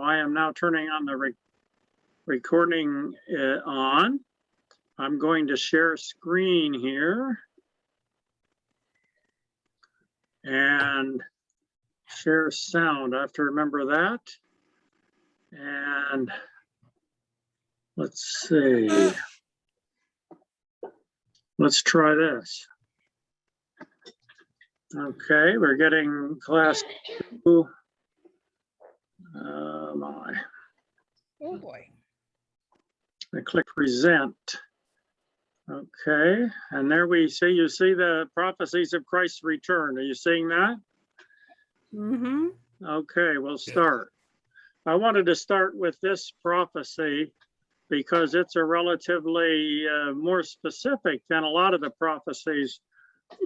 I am now turning on the recording on. I'm going to share screen here and share sound. I have to remember that. And let's see. Let's try this. Okay, we're getting class 2. My. Oh boy. I click present. Okay, and there we see, you see the prophecies of Christ's return. Are you seeing that? Mm-hmm. Okay, we'll start. I wanted to start with this prophecy because it's a relatively more specific than a lot of the prophecies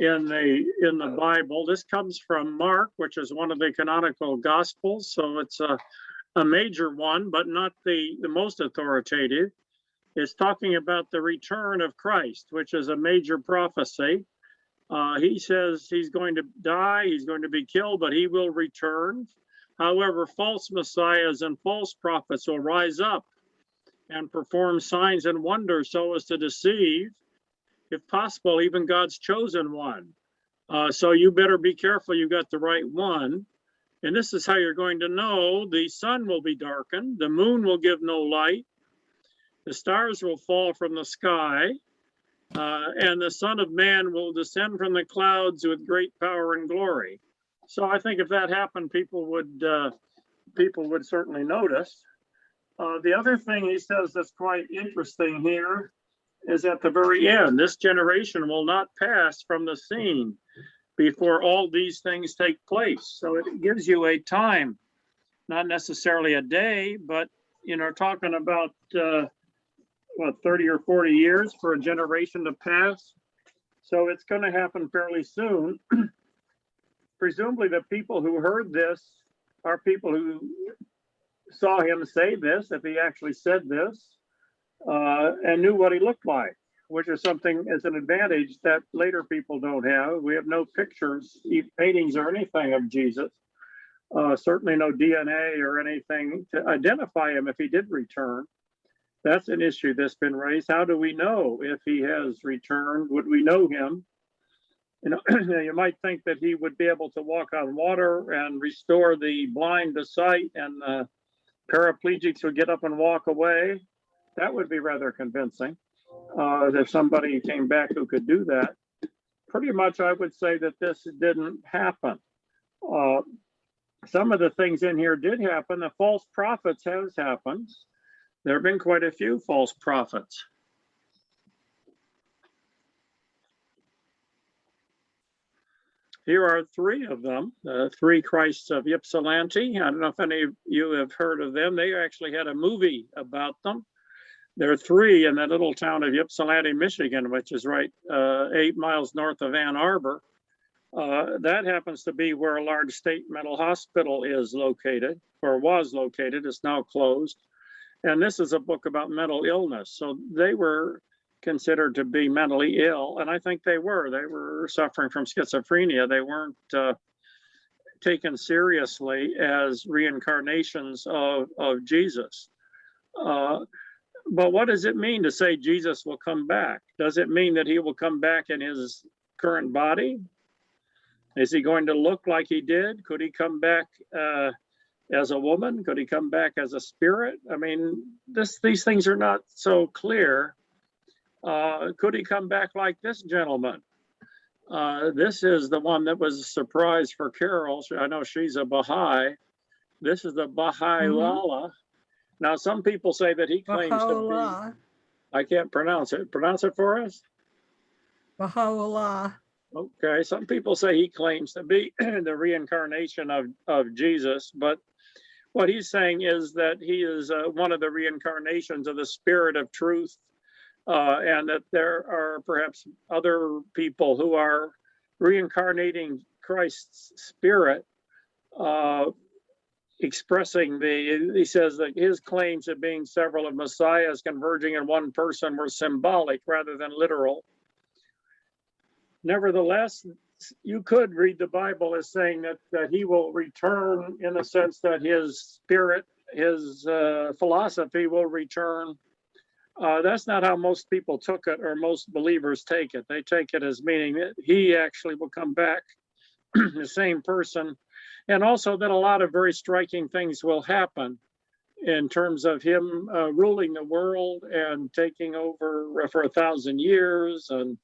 in the Bible. This comes from Mark, which is one of the canonical gospels, so it's a major one, but not the most authoritative. It's talking about the return of Christ, which is a major prophecy. He says he's going to die, he's going to be killed, but he will return. However, false messiahs and false prophets will rise up and perform signs and wonders so as to deceive, if possible, even God's chosen one. So you better be careful you got the right one. And this is how you're going to know: the sun will be darkened, the moon will give no light, the stars will fall from the sky, and the Son of Man will descend from the clouds with great power and glory. So I think if that happened, people would certainly notice. The other thing he says that's quite interesting here is at the very end: this generation will not pass from the scene before all these things take place. So it gives you a time, not necessarily a day, but talking about 30 or 40 years for a generation to pass. So it's going to happen fairly soon. Presumably the people who heard this are people who saw him say this, if he actually said this, and knew what he looked like, which is something as an advantage that later people don't have. We have no pictures, paintings or anything of Jesus. Certainly no DNA or anything to identify him if he did return. That's an issue that's been raised. How do we know if he has returned? Would we know him? You might think that he would be able to walk on water and restore the blind to sight, and paraplegics would get up and walk away. That would be rather convincing. If somebody came back who could do that. Pretty much I would say that this didn't happen. Some of the things in here did happen. The false prophets has happened. There have been quite a few false prophets. Here are 3 of them, 3 Christs of Ypsilanti. I don't know if any of you have heard of them. They actually had a movie about them. There are 3 in the little town of Ypsilanti, Michigan, which is right 8 miles north of Ann Arbor. That happens to be where a large state mental hospital is located, or was located. It's now closed. And this is a book about mental illness. So they were considered to be mentally ill, and I think they were. They were suffering from schizophrenia. They weren't taken seriously as reincarnations of Jesus. But what does it mean to say Jesus will come back? Does it mean that he will come back in his current body? Is he going to look like he did? Could he come back as a woman? Could he come back as a spirit? I mean, these things are not so clear. Could he come back like this gentleman? This is the one that was a surprise for Carol. I know she's a Baha'i. This is the Baha'i Lala. Now, some people say that he claims to be, I can't pronounce it. Pronounce it for us? Baha'u'llah. Okay, some people say he claims to be the reincarnation of Jesus, but what he's saying is that he is one of the reincarnations of the Spirit of Truth, and that there are perhaps other people who are reincarnating Christ's Spirit, expressing he says that his claims of being several of messiahs converging in one person were symbolic rather than literal. Nevertheless, you could read the Bible as saying that he will return in the sense that his spirit philosophy will return. That's not how most people took it, or most believers take it. They take it as meaning that he actually will come back, the same person, and also that a lot of very striking things will happen in terms of him ruling the world and taking over for 1,000 years, and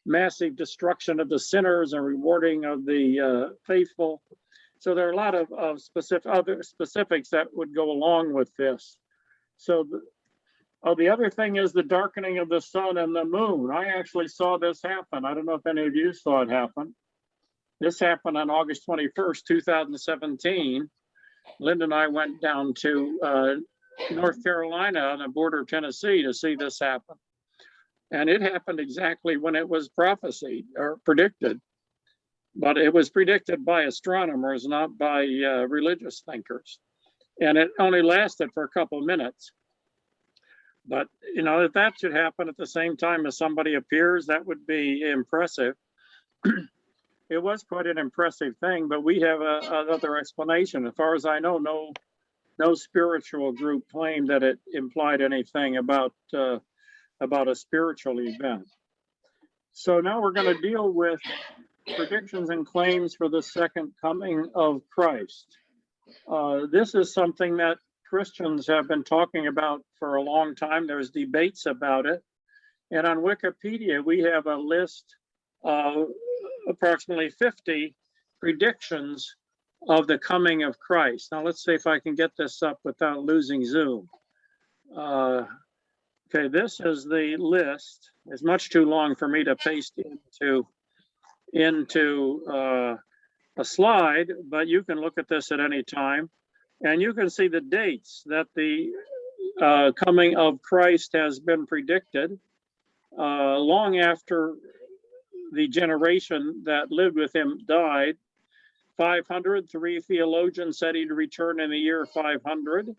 massive destruction of the sinners and rewarding of the faithful. So there are a lot of other specifics that would go along with this. So the other thing is the darkening of the sun and the moon. I actually saw this happen. I don't know if any of you saw it happen. This happened on August 21st, 2017. Linda and I went down to North Carolina on the border of Tennessee to see this happen. And it happened exactly when it was prophesied or predicted. But it was predicted by astronomers, not by religious thinkers. And it only lasted for a couple of minutes. But, you know, if that should happen at the same time as somebody appears, that would be impressive. It was quite an impressive thing, but we have another explanation. As far as I know, no spiritual group claimed that it implied anything about a spiritual event. So now we're going to deal with predictions and claims for the second coming of Christ. This is something that Christians have been talking about for a long time. There's debates about it. And on Wikipedia, we have a list of approximately 50 predictions of the coming of Christ. Now, let's see if I can get this up without losing Zoom. Okay, this is the list. It's much too long for me to paste into a slide, but you can look at this at any time. And you can see the dates that the coming of Christ has been predicted long after the generation that lived with him died. 500, 3 theologians said he'd return in the year 500.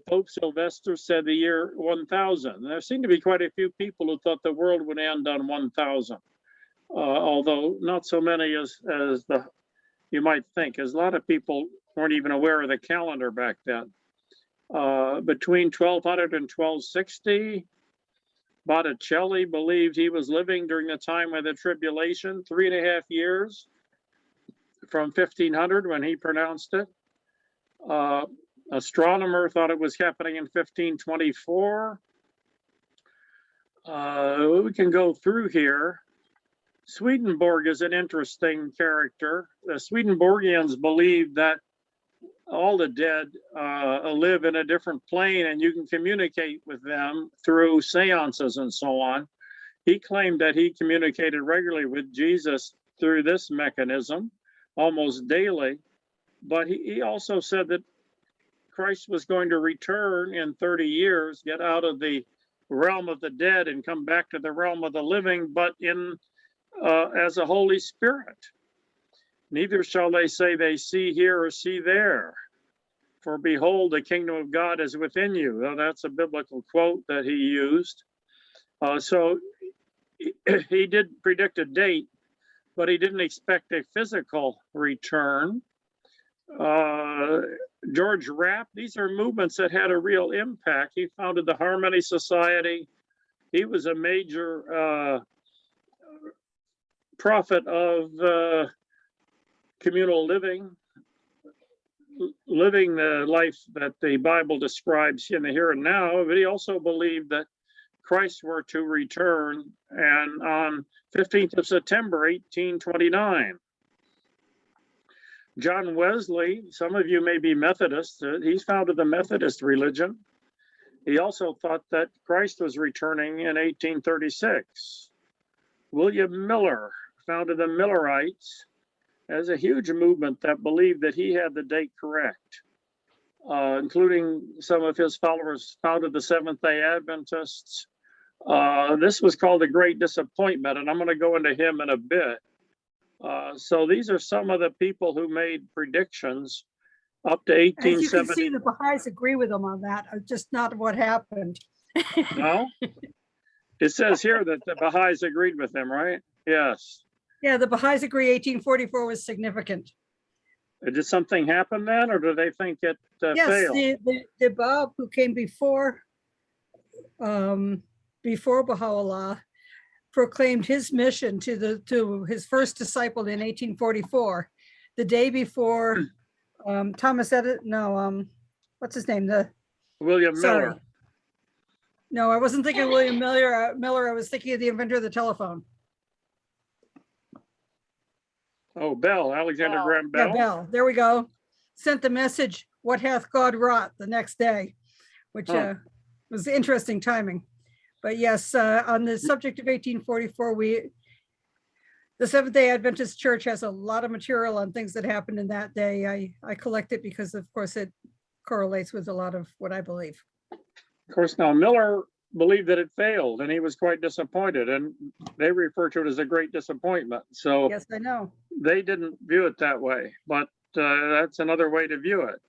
Pope Sylvester said the year 1000. There seemed to be quite a few people who thought the world would end on 1000, although not so many as you might think, as a lot of people weren't even aware of the calendar back then. Between 1200 and 1260, Botticelli believed he was living during the time of the tribulation, 3.5 years from 1500 when he pronounced it. Astronomer thought it was happening in 1524. We can go through here. Swedenborg is an interesting character. The Swedenborgians believe that all the dead live in a different plane and you can communicate with them through seances and so on. He claimed that he communicated regularly with Jesus through this mechanism, almost daily. But he also said that Christ was going to return in 30 years, get out of the realm of the dead and come back to the realm of the living, but in as a Holy Spirit. Neither shall they say they see here or see there. For behold, the kingdom of God is within you. Well, that's a biblical quote that he used. So he did predict a date, but he didn't expect a physical return. George Rapp, these are movements that had a real impact. He founded the Harmony Society. He was a major prophet of communal living the life that the Bible describes in the here and now. But he also believed that Christ were to return, and on 15th of September, 1829. John Wesley, some of you may be Methodists, he's founded the Methodist religion. He also thought that Christ was returning in 1836. William Miller founded the Millerites as a huge movement that believed that he had the date correct, including some of his followers founded the Seventh-day Adventists. This was called the Great Disappointment, and I'm going to go into him in a bit. So these are some of the people who made predictions up to 1870. As you can see, the Baha'is agree with them on that, just not what happened. No? It says here that the Baha'is agreed with them, right? Yes. Yeah, the Baha'is agree 1844 was significant. Did something happen then, or do they think it Yes, failed? the Bob who came before Baha'u'llah proclaimed his mission to his first disciple in 1844, the day before Thomas Edison. No, what's his name? William Sorry. Miller. No, I wasn't thinking of William Miller. I was thinking of the inventor of the telephone. Oh, Bell, Alexander Bell. Graham Yeah, Bell. Bell. There we go. Sent the message, "What hath God wrought?" the next day, which was interesting timing. But yes, on the subject of 1844, the Seventh-day Adventist Church has a lot of material on things that happened in that day. I collect it because, of course, it correlates with a lot of what I believe. Of course, now Miller believed that it failed, and he was quite disappointed, and they refer to it as a great disappointment. So Yes, I know. they didn't view it that way, but that's another way to view it.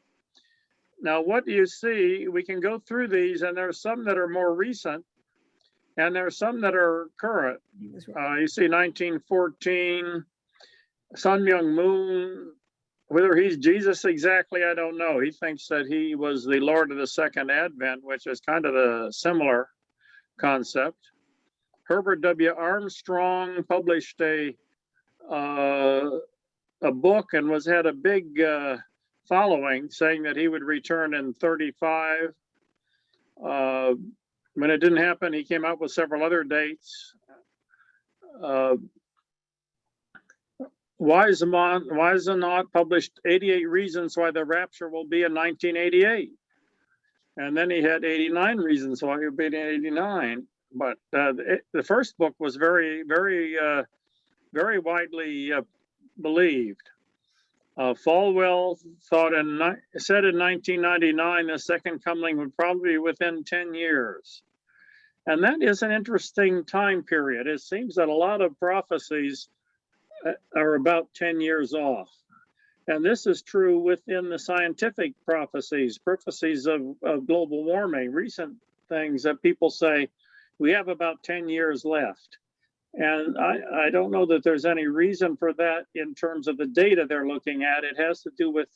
Now, what do you see? We can go through these, and there's some that are more recent, and there's some that are current. He was right. You see 1914, Sun Myung Moon. Whether he's Jesus exactly, I don't know. He thinks that he was the Lord of the Second Advent, which is kind of a similar concept. Herbert W. Armstrong published a book and had a big following, saying that he would return in 35. When it didn't happen, he came out with several other dates. Weisenot published 88 reasons why the rapture will be in 1988. And then he had 89 reasons why it will be in 89. But the first book was very, very, very widely believed. Falwell said in 1999, the second coming would probably be within 10 years. And that is an interesting time period. It seems that a lot of prophecies are about 10 years off. And this is true within the scientific prophecies of global warming, recent things that people say, we have about 10 years left. And I don't know that there's any reason for that in terms of the data they're looking at. It has to do with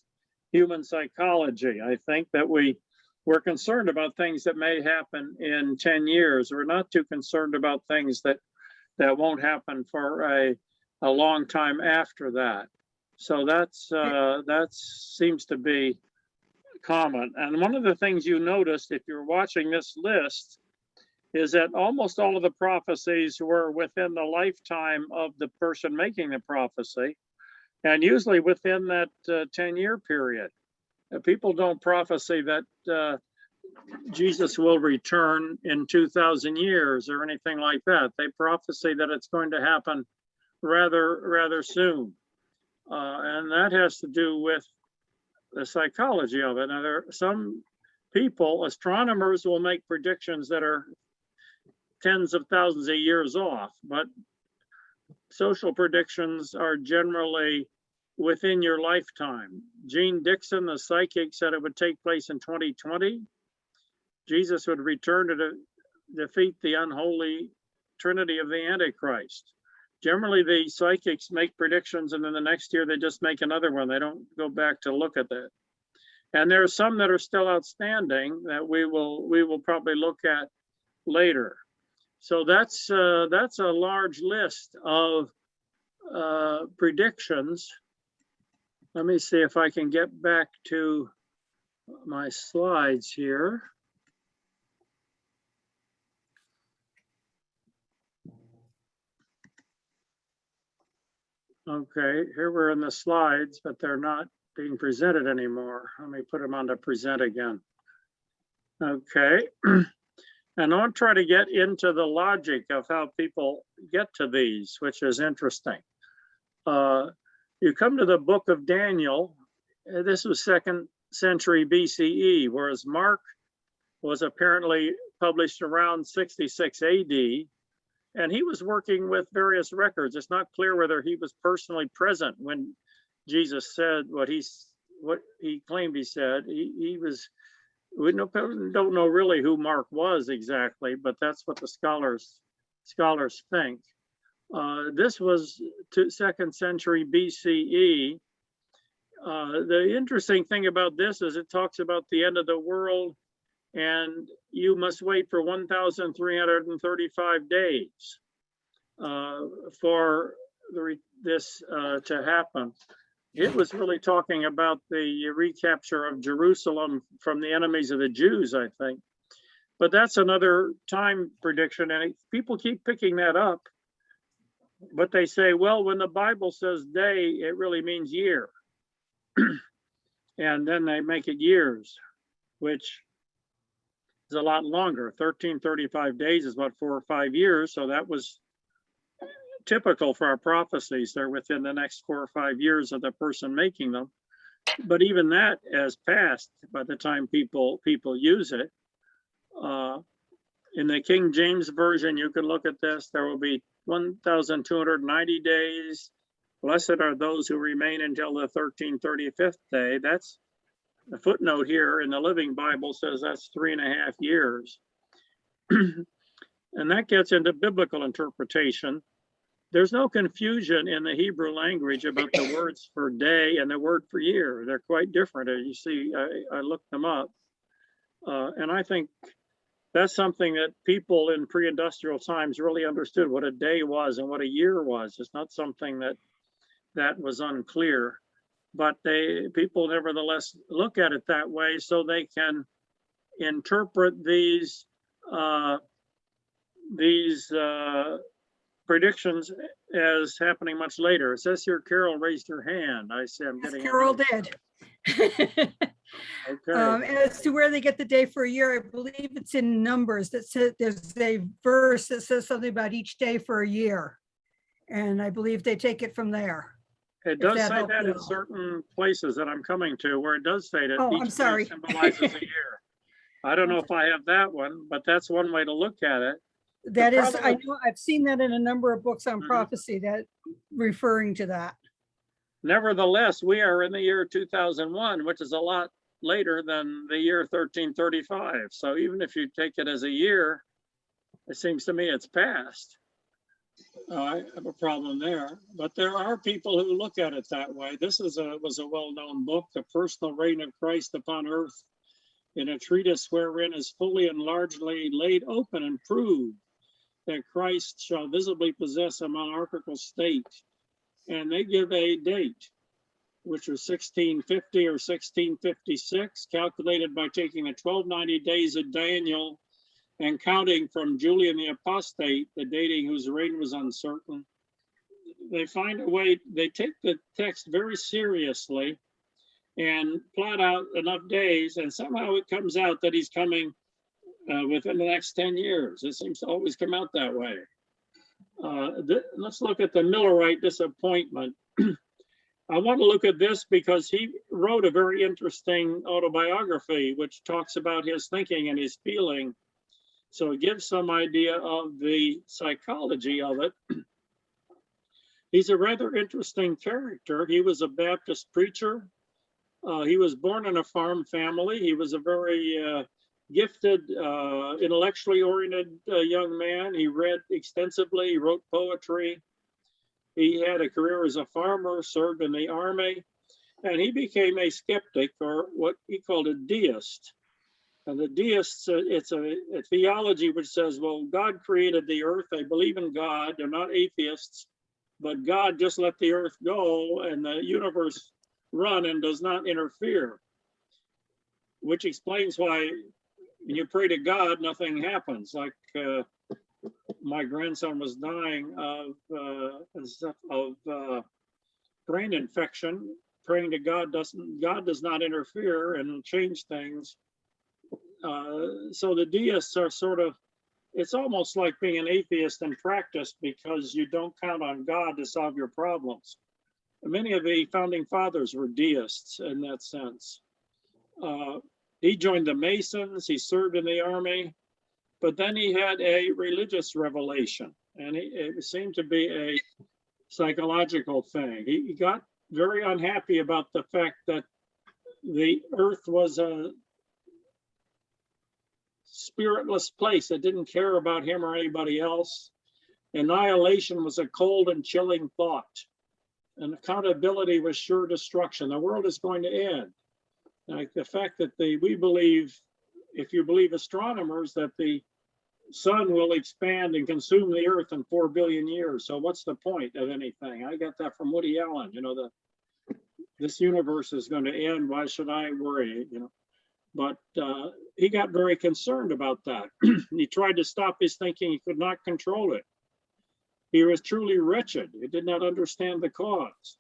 human psychology. I think that we're concerned about things that may happen in 10 years. We're not too concerned about things that won't happen for a long time after that. So that seems to be common. And one of the things you noticed if you're watching this list is that almost all of the prophecies were within the lifetime of the person making the prophecy, and usually within that 10-year period. People don't prophesy that Jesus will return in 2,000 years or anything like that. They prophesy that it's going to happen rather soon. And that has to do with the psychology of it. Now, there are some people, astronomers, will make predictions that are tens of thousands of years off, but social predictions are generally within your lifetime. Gene Dixon, the psychic, said it would take place in 2020. Jesus would return to defeat the unholy trinity of the Antichrist. Generally, the psychics make predictions, and then the next year they just make another one. They don't go back to look at that. And there are some that are still outstanding that we will probably look at later. So that's a large list of predictions. Let me see if I can get back to my slides here. Okay, here we're in the slides, but they're not being presented anymore. Let me put them on to present again. Okay, and I'll try to get into the logic of how people get to these, which is interesting. You come to the book of Daniel. This was 2nd century BCE, whereas Mark was apparently published around 66 AD. And he was working with various records. It's not clear whether he was personally present when Jesus said what he claimed he said. We don't know really who Mark was exactly, but that's what the scholars think. This was 2nd century BCE, The interesting thing about this is it talks about the end of the world, and you must wait for 1,335 days for this to happen. It was really talking about the recapture of Jerusalem from the enemies of the Jews, I think. But that's another time prediction, and people keep picking that up. But they say, well, when the Bible says day, it really means year. And then they make it years, which is a lot longer. 1335 days is about 4 or 5 years. So that was typical for our prophecies. They're within the next 4 or 5 years of the person making them. But even that has passed by the time people use it. In the King James Version, you can look at this. There will be 1,290 days. Blessed are those who remain until the 1335th day. That's the footnote here in the Living Bible says that's 3.5 years. And that gets into biblical interpretation. There's no confusion in the Hebrew language about the words for day and the word for year. They're quite different. As you see, I looked them up. And I think that's something that people in pre-industrial times really understood what a day was and what a year was. It's not something that was unclear, but people nevertheless look at it that way so they can interpret these predictions as happening much later. It says here, Carol raised her hand. I say I'm getting Carol did. Okay. As to where they get the day for a year, I believe it's in Numbers that says there's a verse that says something about each day for a year. And I believe they take it from there. It does that say helps that you in out. certain places that I'm coming to where it does say that Oh, I'm each day sorry. symbolizes a year. I don't know if I have that one, but that's one way to look at it. That is, problem I with- know, I've seen that in a number of books on Mhm. prophecy that referring to that. Nevertheless, we are in the year 2001, which is a lot later than the year 1335. So even if you take it as a year, it seems to me it's past. I have a problem there, but there are people who look at it that way. This was a well-known book, The Personal Reign of Christ Upon Earth, in a treatise wherein is fully and largely laid open and proved that Christ shall visibly possess a monarchical state. And they give a date, which was 1650 or 1656, calculated by taking the 1290 days of Daniel and counting from Julian the Apostate, the dating whose reign was uncertain. They find a way, they take the text very seriously and plot out enough days, and somehow it comes out that he's coming within the next 10 years. It seems to always come out that way. Let's look at the Millerite disappointment. I want to look at this because he wrote a very interesting autobiography, which talks about his thinking and his feeling. So it gives some idea of the psychology of it. He's a rather interesting character. He was a Baptist preacher. He was born in a farm family. He was a very gifted, intellectually oriented young man. He read extensively, he wrote poetry. He had a career as a farmer, served in the army, and he became a skeptic, or what he called a deist. And the deists, it's a theology which says, well, God created the earth. They believe in God. They're not atheists, but God just let the earth go and the universe run and does not interfere, which explains why when you pray to God, nothing happens. Like my grandson was dying of brain infection. Praying to God does not interfere and change things. So the deists are sort of, it's almost like being an atheist in practice because you don't count on God to solve your problems. Many of the founding fathers were deists in that sense. He joined the Masons, he served in the army, but then he had a religious revelation, and it seemed to be a psychological thing. He got very unhappy about the fact that the earth was a spiritless place that didn't care about him or anybody else. Annihilation was a cold and chilling thought. and accountability was sure destruction. The world is going to end. Like the fact that we believe, if you believe astronomers, that the sun will expand and consume the earth in 4 billion years. So what's the point of anything? I got that from Woody Allen. You know, this universe is going to end. Why should I worry? You know, but he got very concerned about that. He tried to stop his thinking. He could not control it. He was truly wretched. He did not understand the cause.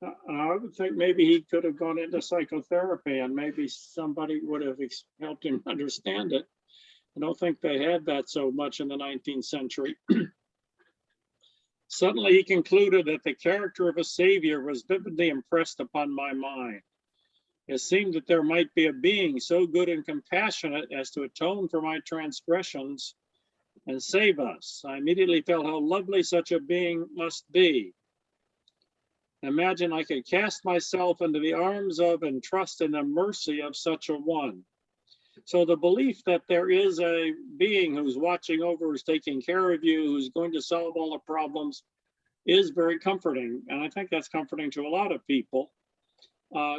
I would think maybe he could have gone into psychotherapy and maybe somebody would have helped him understand it. I don't think they had that so much in the 19th century. Suddenly he concluded that the character of a savior was vividly impressed upon my mind. It seemed that there might be a being so good and compassionate as to atone for my transgressions and save us. I immediately felt how lovely such a being must be. Imagine I could cast myself into the arms of and trust in the mercy of such a one. So the belief that there is a being who's watching over, who's taking care of you, who's going to solve all the problems is very comforting. And I think that's comforting to a lot of people.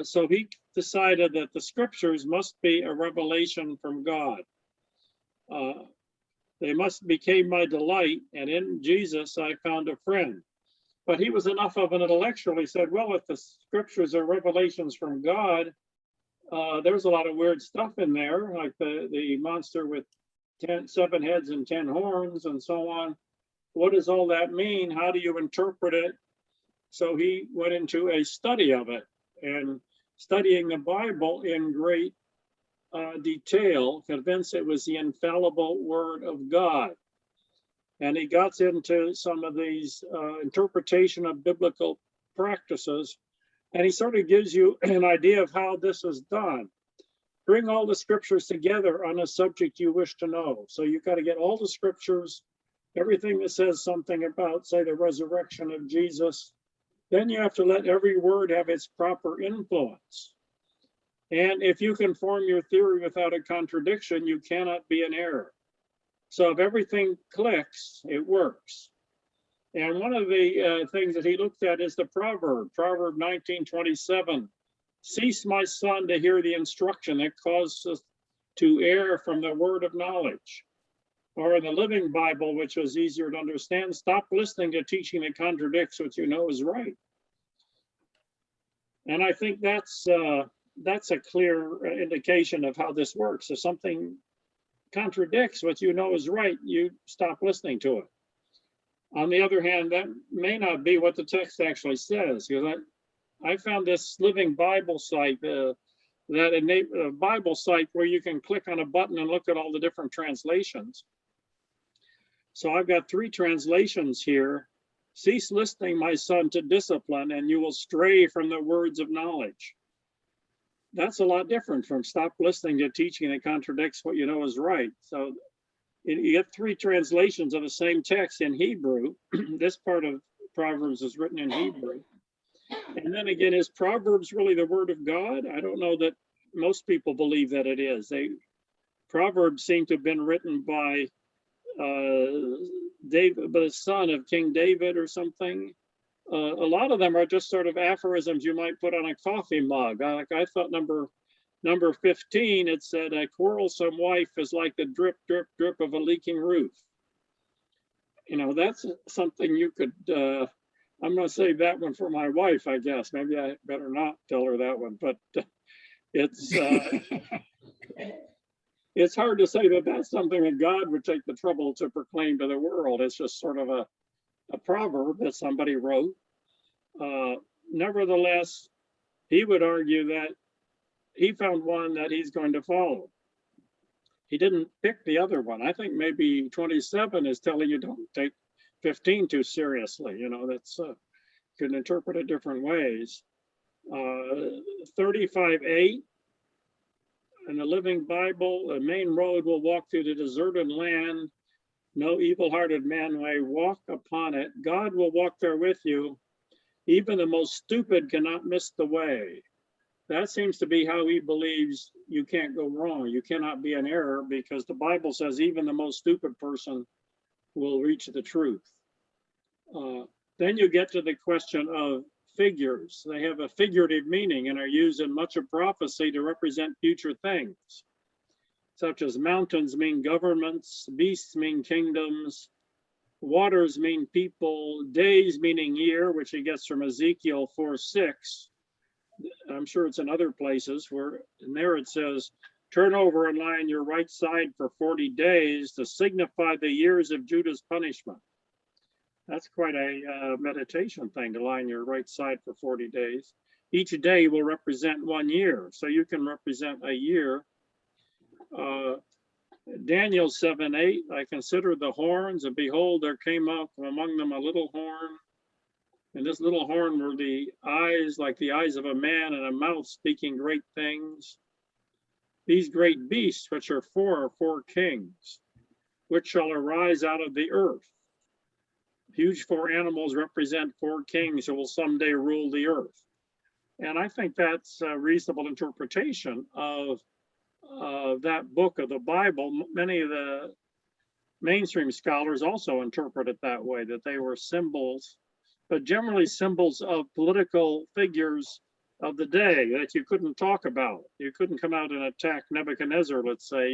So he decided that the scriptures must be a revelation from God. They must become my delight, and in Jesus I found a friend. But he was enough of an intellectual. He said, well, if the scriptures are revelations from God, there's a lot of weird stuff in there, like the monster with 7 heads and 10 horns and so on. What does all that mean? How do you interpret it? So he went into a study of it and studying the Bible in great detail, convinced it was the infallible word of God. And he got into some of these interpretation of biblical practices. And he sort of gives you an idea of how this is done. Bring all the scriptures together on a subject you wish to know. So you've got to get all the scriptures, everything that says something about, say, the resurrection of Jesus. Then you have to let every word have its proper influence. And if you can form your theory without a contradiction, you cannot be in error. So if everything clicks, it works. And one of the things that he looked at is the Proverb 19:27. Cease, my son, to hear the instruction that causes us to err from the word of knowledge. Or in the Living Bible, which was easier to understand, stop listening to teaching that contradicts what you know is right. And I think that's a clear indication of how this works. If something contradicts what you know is right, you stop listening to it. On the other hand, that may not be what the text actually says, because I found this Living Bible site, a Bible site where you can click on a button and look at all the different translations. So I've got 3 translations here. Cease listening, my son, to discipline, and you will stray from the words of knowledge. That's a lot different from stop listening to teaching that contradicts what you know is right. So you get 3 translations of the same text in Hebrew. This part of Proverbs is written in Hebrew. And then again, is Proverbs really the word of God? I don't know that most people believe that it is. Proverbs seem to have been written by David, the son of King David or something. A lot of them are just sort of aphorisms you might put on a coffee mug. Like I thought number 15, it said, a quarrelsome wife is like the drip, drip, drip of a leaking roof. You know, that's something you could, I'm going to save that one for my wife, I guess. Maybe I better not tell her that one, but it's it's hard to say that that's something that God would take the trouble to proclaim to the world. It's just sort of a proverb that somebody wrote. Nevertheless, he would argue that he found one that he's going to follow. He didn't pick the other one. I think maybe 27 is telling you don't take 15 too seriously. You know, that's you can interpret it different ways. 35:8 in the Living Bible, the main road will walk through the deserted land. No evil-hearted man may walk upon it. God will walk there with you. Even the most stupid cannot miss the way. That seems to be how he believes you can't go wrong. You cannot be in error because the Bible says even the most stupid person will reach the truth. Then you get to the question of figures. They have a figurative meaning and are used in much of prophecy to represent future things, such as mountains mean governments, beasts mean kingdoms, waters mean people, days meaning year, which he gets from Ezekiel 4:6. I'm sure it's in other places where, and there it says, turn over and lie on your right side for 40 days to signify the years of Judah's punishment. That's quite a meditation thing, to lie on your right side for 40 days. Each day will represent 1 year, so you can represent a year. Daniel 7:8, I considered the horns, and behold, there came up from among them a little horn. And this little horn were the eyes like the eyes of a man, and a mouth speaking great things. These great beasts, which are four kings, which shall arise out of the earth. Huge 4 animals represent 4 kings who will someday rule the earth. And I think that's a reasonable interpretation of that book of the Bible. Many of the mainstream scholars also interpret it that way, that they were symbols, but generally symbols of political figures of the day that you couldn't talk about. You couldn't come out and attack Nebuchadnezzar, let's say.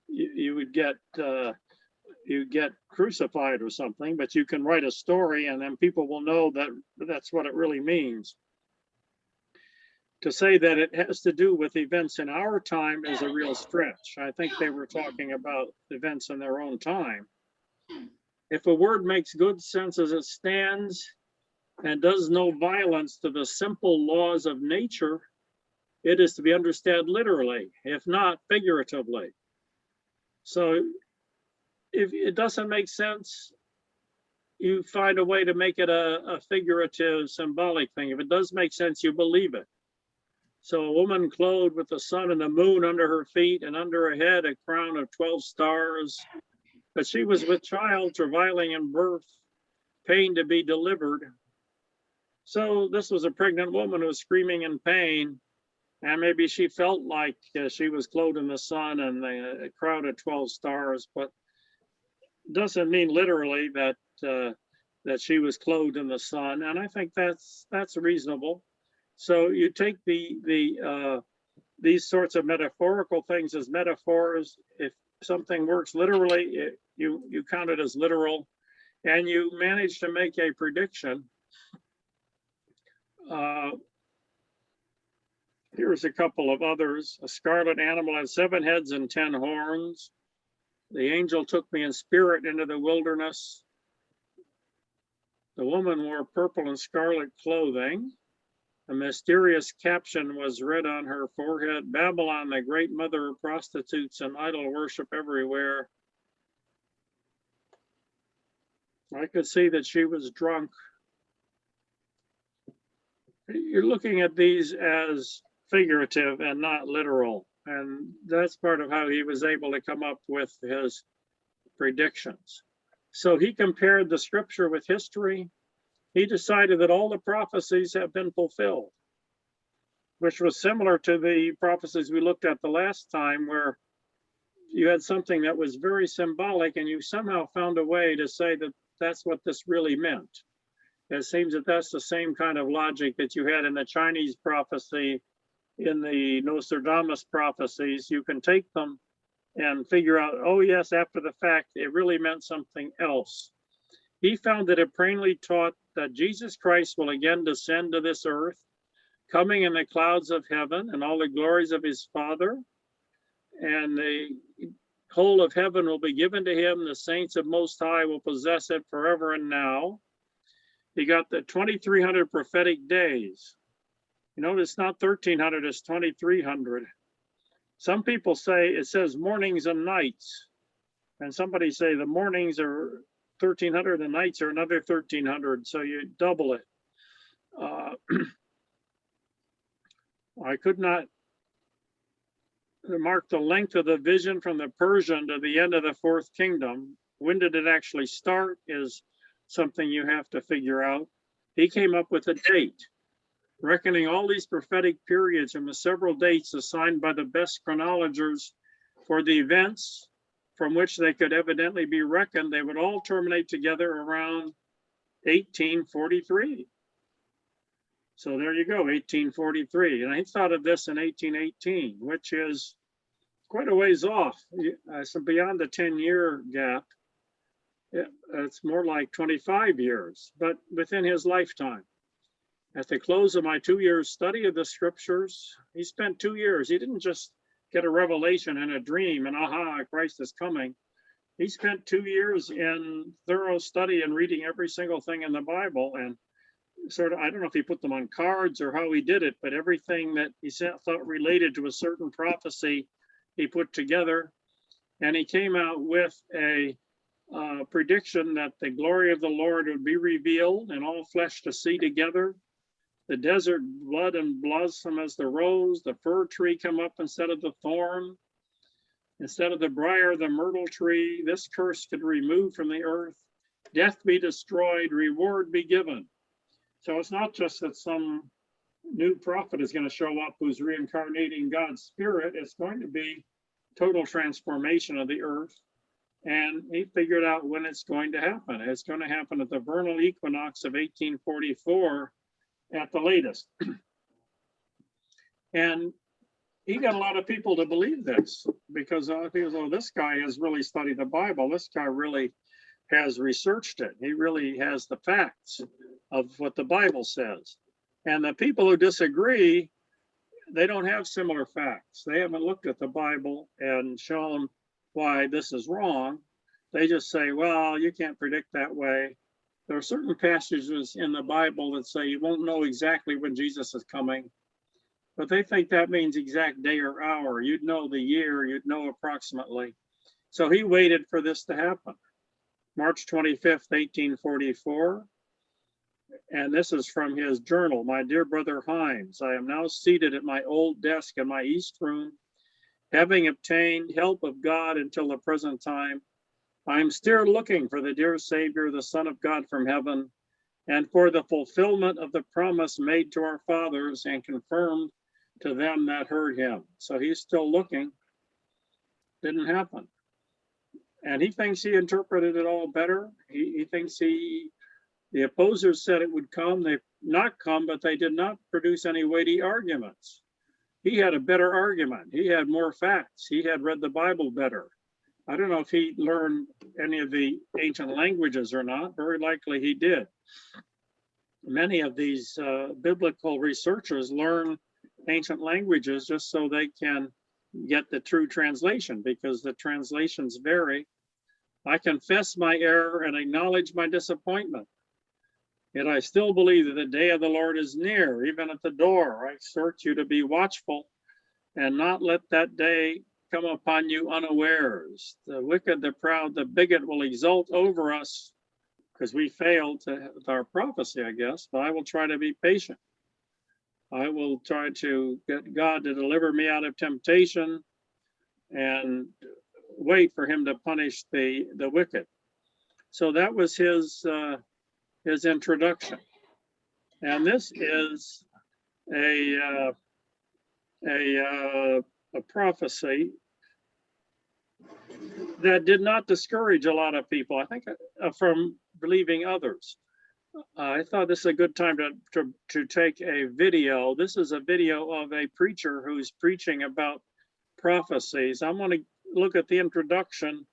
You would get you get crucified or something, but you can write a story and then people will know that that's what it really means. To say that it has to do with events in our time is a real stretch. I think they were talking about events in their own time. If a word makes good sense as it stands and does no violence to the simple laws of nature, it is to be understood literally, if not figuratively. So if it doesn't make sense, you find a way to make it a figurative, symbolic thing. If it does make sense, you believe it. So a woman clothed with the sun and the moon under her feet, and under her head a crown of 12 stars. But she was with child, travailing in birth, pain to be delivered. So this was a pregnant woman who was screaming in pain. And maybe she felt like she was clothed in the sun and a crown of 12 stars, but doesn't mean literally that that she was clothed in the sun. And I think that's reasonable. So you take these sorts of metaphorical things as metaphors. If something works literally, you count it as literal, and you manage to make a prediction. Here's a couple of others. A scarlet animal had 7 heads and 10 horns. The angel took me in spirit into the wilderness. The woman wore purple and scarlet clothing. A mysterious caption was read on her forehead: Babylon, the great mother of prostitutes and idol worship everywhere. I could see that she was drunk. You're looking at these as figurative and not literal. And that's part of how he was able to come up with his predictions. So he compared the scripture with history. He decided that all the prophecies have been fulfilled, which was similar to the prophecies we looked at the last time, where you had something that was very symbolic and you somehow found a way to say that that's what this really meant. It seems that that's the same kind of logic that you had in the Chinese prophecy, in the Nostradamus prophecies. You can take them and figure out, oh yes, after the fact, it really meant something else. He found that it plainly taught that Jesus Christ will again descend to this earth, coming in the clouds of heaven and all the glories of his Father, and the whole of heaven will be given to him. The saints of Most High will possess it forever and now. He got the 2,300 prophetic days. You know, it's not 1,300, it's 2,300. Some people say it says mornings and nights, and somebody say the mornings are 1,300, the nights are another 1,300, so you double it. I could not mark the length of the vision from the Persian to the end of the 4th kingdom. When did it actually start is something you have to figure out. He came up with a date, reckoning all these prophetic periods from the several dates assigned by the best chronologers for the events from which they could evidently be reckoned. They would all terminate together around 1843. So there you go, 1843. And I thought of this in 1818, which is quite a ways off. So beyond the 10-year gap, it's more like 25 years, but within his lifetime. At the close of my 2 years study of the scriptures, he spent 2 years. He didn't just get a revelation and a dream and aha, Christ is coming. He spent 2 years in thorough study and reading every single thing in the Bible, and sort of, I don't know if he put them on cards or how he did it, but everything that he thought related to a certain prophecy, he put together. And he came out with a prediction that the glory of the Lord would be revealed and all flesh to see together. The desert blood and blossom as the rose, the fir tree come up instead of the thorn, instead of the briar, the myrtle tree. This curse could be removed from the earth, death be destroyed, reward be given. So it's not just that some new prophet is going to show up who's reincarnating God's spirit. It's going to be total transformation of the earth. And he figured out when it's going to happen. It's going to happen at the vernal equinox of 1844 at the latest. And he got a lot of people to believe this because people say, oh, this guy has really studied the Bible. This guy really has researched it. He really has the facts of what the Bible says. And the people who disagree, they don't have similar facts. They haven't looked at the Bible and shown why this is wrong. They just say, well, you can't predict that way. There are certain passages in the Bible that say you won't know exactly when Jesus is coming, but they think that means exact day or hour. You'd know the year, you'd know approximately. So he waited for this to happen. March 25th, 1844. And this is from his journal. My dear brother Himes, I am now seated at my old desk in my east room, having obtained help of God until the present time. I am still looking for the dear Savior, the Son of God from heaven, and for the fulfillment of the promise made to our fathers and confirmed to them that heard him. So he's still looking. Didn't happen. And he thinks he interpreted it all better. He thinks the opposers said it would come. They've not come, but they did not produce any weighty arguments. He had a better argument. He had more facts. He had read the Bible better. I don't know if he learned any of the ancient languages or not. Very likely he did. Many of these biblical researchers learn ancient languages just so they can get the true translation, because the translations vary. I confess my error and acknowledge my disappointment. Yet I still believe that the day of the Lord is near, even at the door. I exhort you to be watchful and not let that day come upon you unawares. The wicked, the proud, the bigot will exult over us because we failed with our prophecy, I guess, but I will try to be patient. I will try to get God to deliver me out of temptation and wait for him to punish the wicked. So that was his introduction. And this is a prophecy that did not discourage a lot of people, I think, from believing others. I thought this is a good time to take a video. This is a video of a preacher who's preaching about prophecies. I'm going to look at the introduction,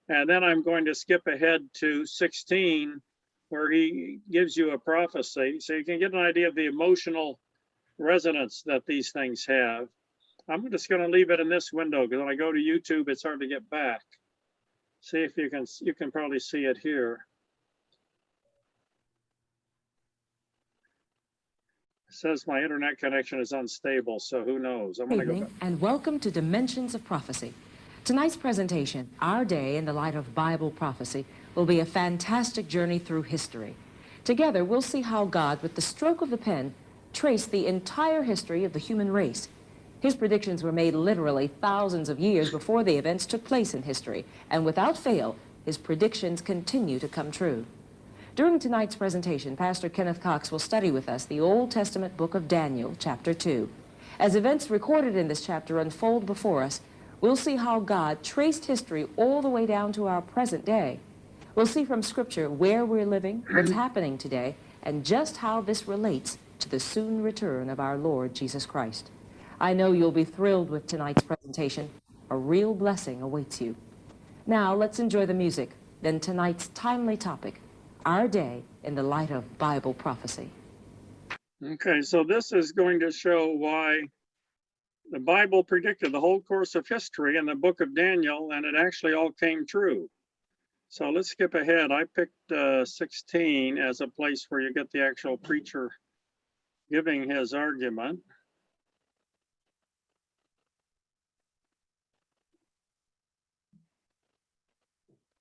and then I'm going to skip ahead to 16, where he gives you a prophecy, so you can get an idea of the emotional resonance that these things have. I'm just going to leave it in this window because when I go to YouTube, it's hard to get back. See if you can probably see it here. It says my internet connection is unstable, so who knows? I'm going to go back. And welcome to Dimensions of Prophecy. Tonight's presentation, Our Day in the Light of Bible Prophecy, will be a fantastic journey through history. Together, we'll see how God, with the stroke of the pen, traced the entire history of the human race. His predictions were made literally thousands of years before the events took place in history, and without fail, his predictions continue to come true. During tonight's presentation, Pastor Kenneth Cox will study with us the Old Testament book of Daniel, chapter 2. As events recorded in this chapter unfold before us, we'll see how God traced history all the way down to our present day. We'll see from Scripture where we're living, what's happening today, and just how this relates to the soon return of our Lord Jesus Christ. I know you'll be thrilled with tonight's presentation. A real blessing awaits you. Now, let's enjoy the music, then tonight's timely topic, our day in the light of Bible prophecy. Okay, so this is going to show why the Bible predicted the whole course of history in the book of Daniel, and it actually all came true. So let's skip ahead. I picked 16 as a place where you get the actual preacher giving his argument.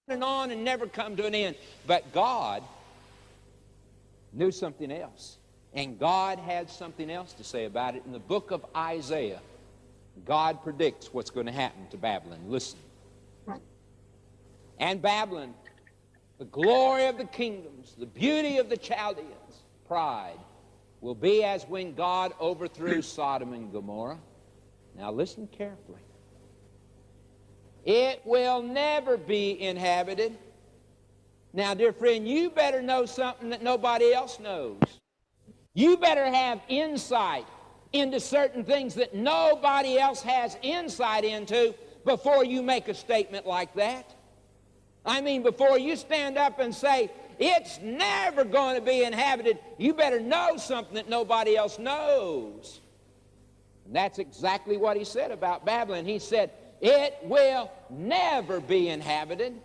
And on and never come to an end. But God knew something else. And God had something else to say about it. In the book of Isaiah, God predicts what's going to happen to Babylon. Listen. And Babylon, the glory of the kingdoms, the beauty of the Chaldeans, pride, will be as when God overthrew Sodom and Gomorrah. Now listen carefully. It will never be inhabited. Now, dear friend, you better know something that nobody else knows. You better have insight into certain things that nobody else has insight into before you make a statement like that. I mean, before you stand up and say, it's never going to be inhabited, you better know something that nobody else knows. And that's exactly what he said about Babylon. He said, it will never be inhabited,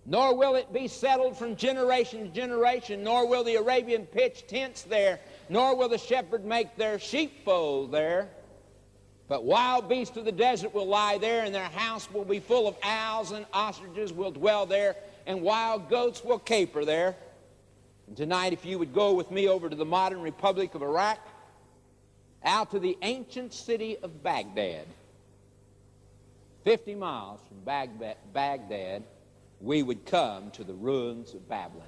nor will it be settled from generation to generation, nor will the Arabian pitch tents there, nor will the shepherd make their sheepfold there. But wild beasts of the desert will lie there, and their house will be full of owls, and ostriches will dwell there, and wild goats will caper there. And tonight, if you would go with me over to the modern Republic of Iraq, out to the ancient city of Baghdad, 50 miles from Baghdad, we would come to the ruins of Babylon.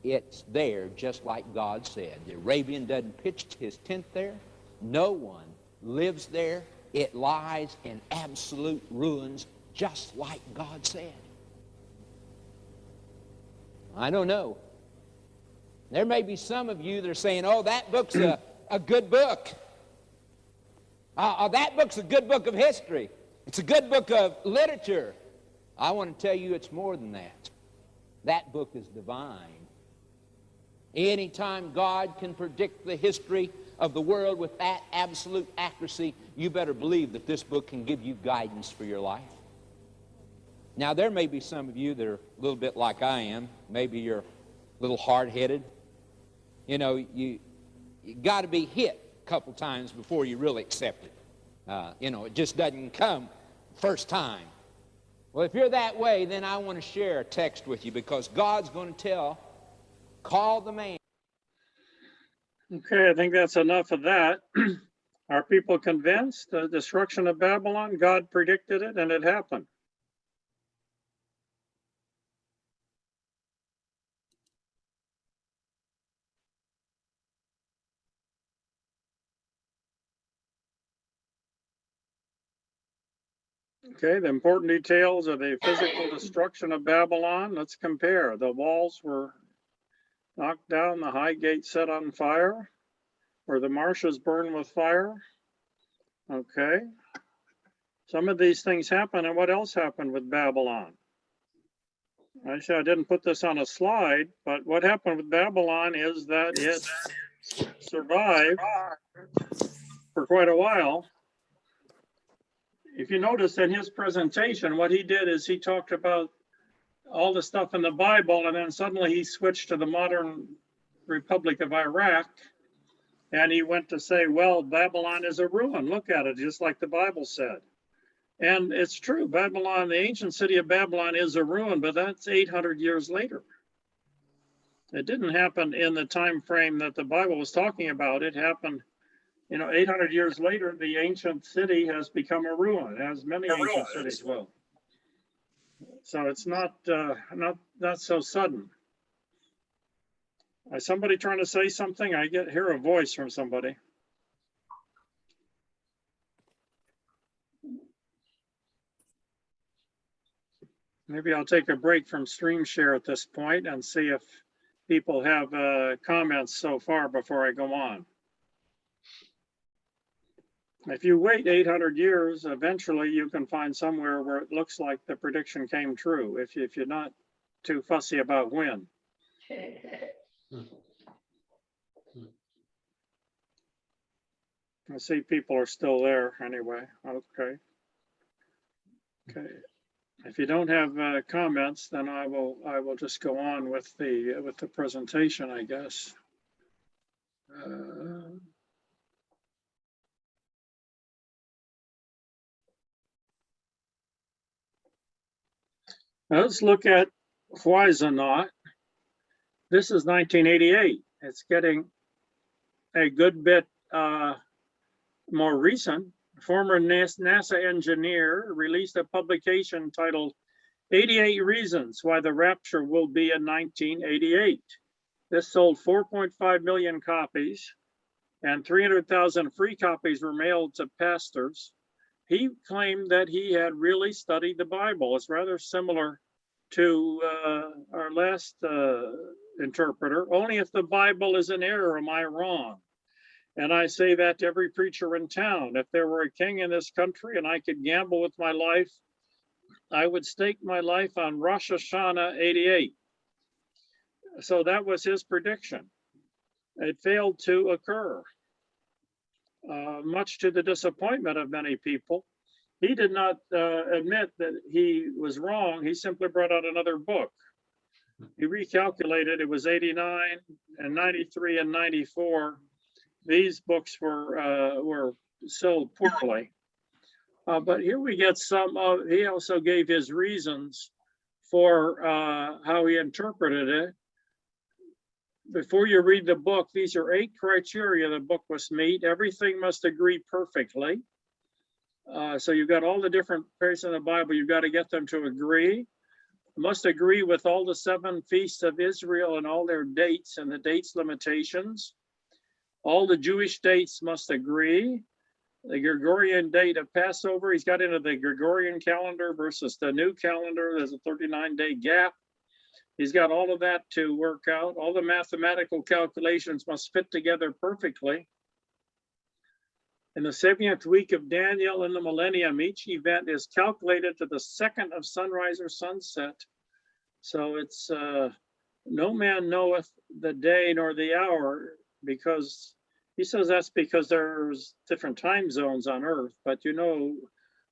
It's there just like God said. The Arabian doesn't pitch his tent there. No one lives there. It lies in absolute ruins just like God said. I don't know. There may be some of you that are saying, oh, that book's a good book. That book's a good book of history. It's a good book of literature. I want to tell you it's more than that. That book is divine. Anytime God can predict the history of the world with that absolute accuracy, you better believe that this book can give you guidance for your life. Now, there may be some of you that are a little bit like I am. Maybe you're a little hard-headed. You know, you got to be hit a couple times before you really accept it. You know, it just doesn't come first time. Well, if you're that way, then I want to share a text with you, because God's going to call the man. Okay, I think that's enough of that. Are people convinced the destruction of Babylon, God predicted it and it happened? Okay, the important details of the physical destruction of Babylon. Let's compare. The walls were knocked down, the high gate set on fire, where the marshes burned with fire. Okay. Some of these things happen, and what else happened with Babylon? I said I didn't put this on a slide, but what happened with Babylon is that it survived for quite a while. If you notice in his presentation, what he did is he talked about all the stuff in the Bible, and then suddenly he switched to the modern Republic of Iraq, and he went to say, well, Babylon is a ruin. Look at it, just like the Bible said. And it's true, Babylon, the ancient city of Babylon is a ruin, but that's 800 years later. It didn't happen in the time frame that the Bible was talking about. It happened, 800 years later, the ancient city has become a ruin, as many ancient cities will. So it's not so sudden. Is somebody trying to say something? I hear a voice from somebody. Maybe I'll take a break from stream share at this point and see if people have comments so far before I go on. If you wait 800 years, eventually you can find somewhere where it looks like the prediction came true, if you're not too fussy about when. I see people are still there anyway. Okay. Okay. If you don't have comments, then I will just go on with the presentation, I guess. Let's look at Whisenant. This is 1988. It's getting a good bit more recent. Former NASA engineer released a publication titled 88 Reasons Why the Rapture Will Be in 1988. This sold 4.5 million copies, and 300,000 free copies were mailed to pastors. He claimed that he had really studied the Bible. It's rather similar to our last interpreter. Only if the Bible is in error am I wrong. And I say that to every preacher in town. If there were a king in this country and I could gamble with my life, I would stake my life on Rosh Hashanah 88. So that was his prediction. It failed to occur, much to the disappointment of many people. He did not admit that he was wrong. He simply brought out another book. He recalculated. It was 89 and 93 and 94. These books were sold poorly. But here we get some of, he also gave his reasons for how he interpreted it. Before you read the book, these are 8 criteria the book must meet. Everything must agree perfectly. So you've got all the different parts of the Bible, you've got to get them to agree. Must agree with all the 7 feasts of Israel and all their dates and the dates limitations. All the Jewish dates must agree. The Gregorian date of Passover, he's got into the Gregorian calendar versus the new calendar. There's a 39-day gap. He's got all of that to work out. All the mathematical calculations must fit together perfectly. In the 70th week of Daniel in the millennium, each event is calculated to the second of sunrise or sunset. So it's no man knoweth the day nor the hour, because he says that's because there's different time zones on Earth, but you know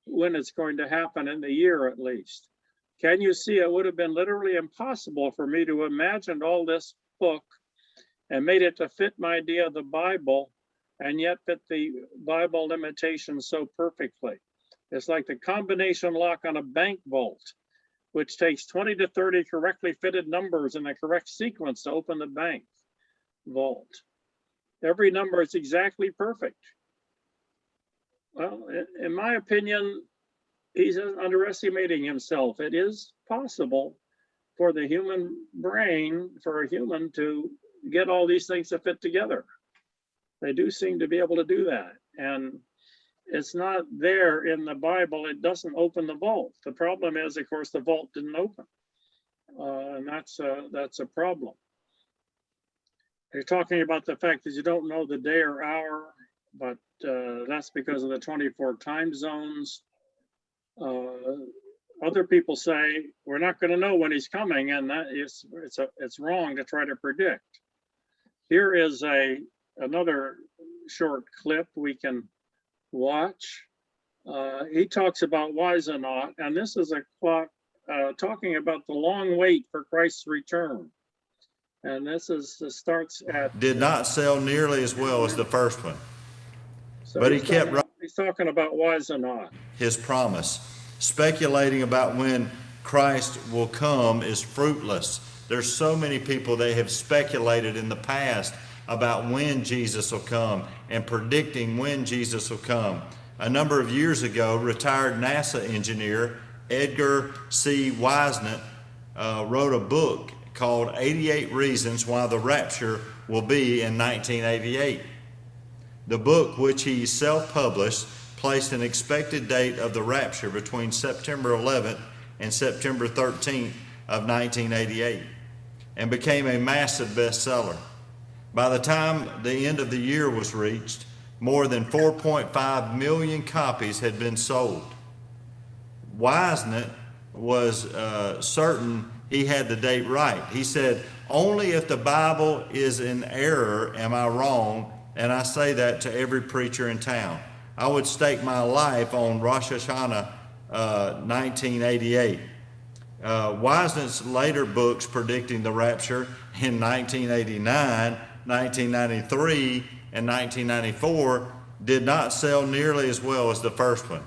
when it's going to happen in the year at least. Can you see it would have been literally impossible for me to imagine all this book and made it to fit my idea of the Bible and yet fit the Bible limitations so perfectly. It's like the combination lock on a bank vault, which takes 20 to 30 correctly fitted numbers in the correct sequence to open the bank vault. Every number is exactly perfect. Well, in my opinion, he's underestimating himself. It is possible for the human brain, for a human to get all these things to fit together. They do seem to be able to do that. And it's not there in the Bible. It doesn't open the vault. The problem is, of course, the vault didn't open. And that's a problem. They're talking about the fact that you don't know the day or hour, but that's because of the 24 time zones. Other people say we're not going to know when he's coming, and that is it's wrong to try to predict. Here is another short clip we can watch. He talks about Whisenant, and this is a clock talking about the long wait for Christ's return. And this starts at... Did not sell nearly as well as the first one. So but he's talking about Whisenant. His promise. Speculating about when Christ will come is fruitless. There's so many people that have speculated in the past about when Jesus will come and predicting when Jesus will come. A number of years ago, retired NASA engineer Edgar C. Whisenant wrote a book called 88 Reasons Why the Rapture Will Be in 1988. The book, which he self-published, placed an expected date of the rapture between September 11th and September 13th of 1988 and became a massive bestseller. By the time the end of the year was reached, more than 4.5 million copies had been sold. Wisnett was certain he had the date right. He said, "Only if the Bible is in error am I wrong, and I say that to every preacher in town. I would stake my life on Rosh Hashanah 1988. Wisnett's later books predicting the rapture in 1989, 1993, and 1994 did not sell nearly as well as the first one.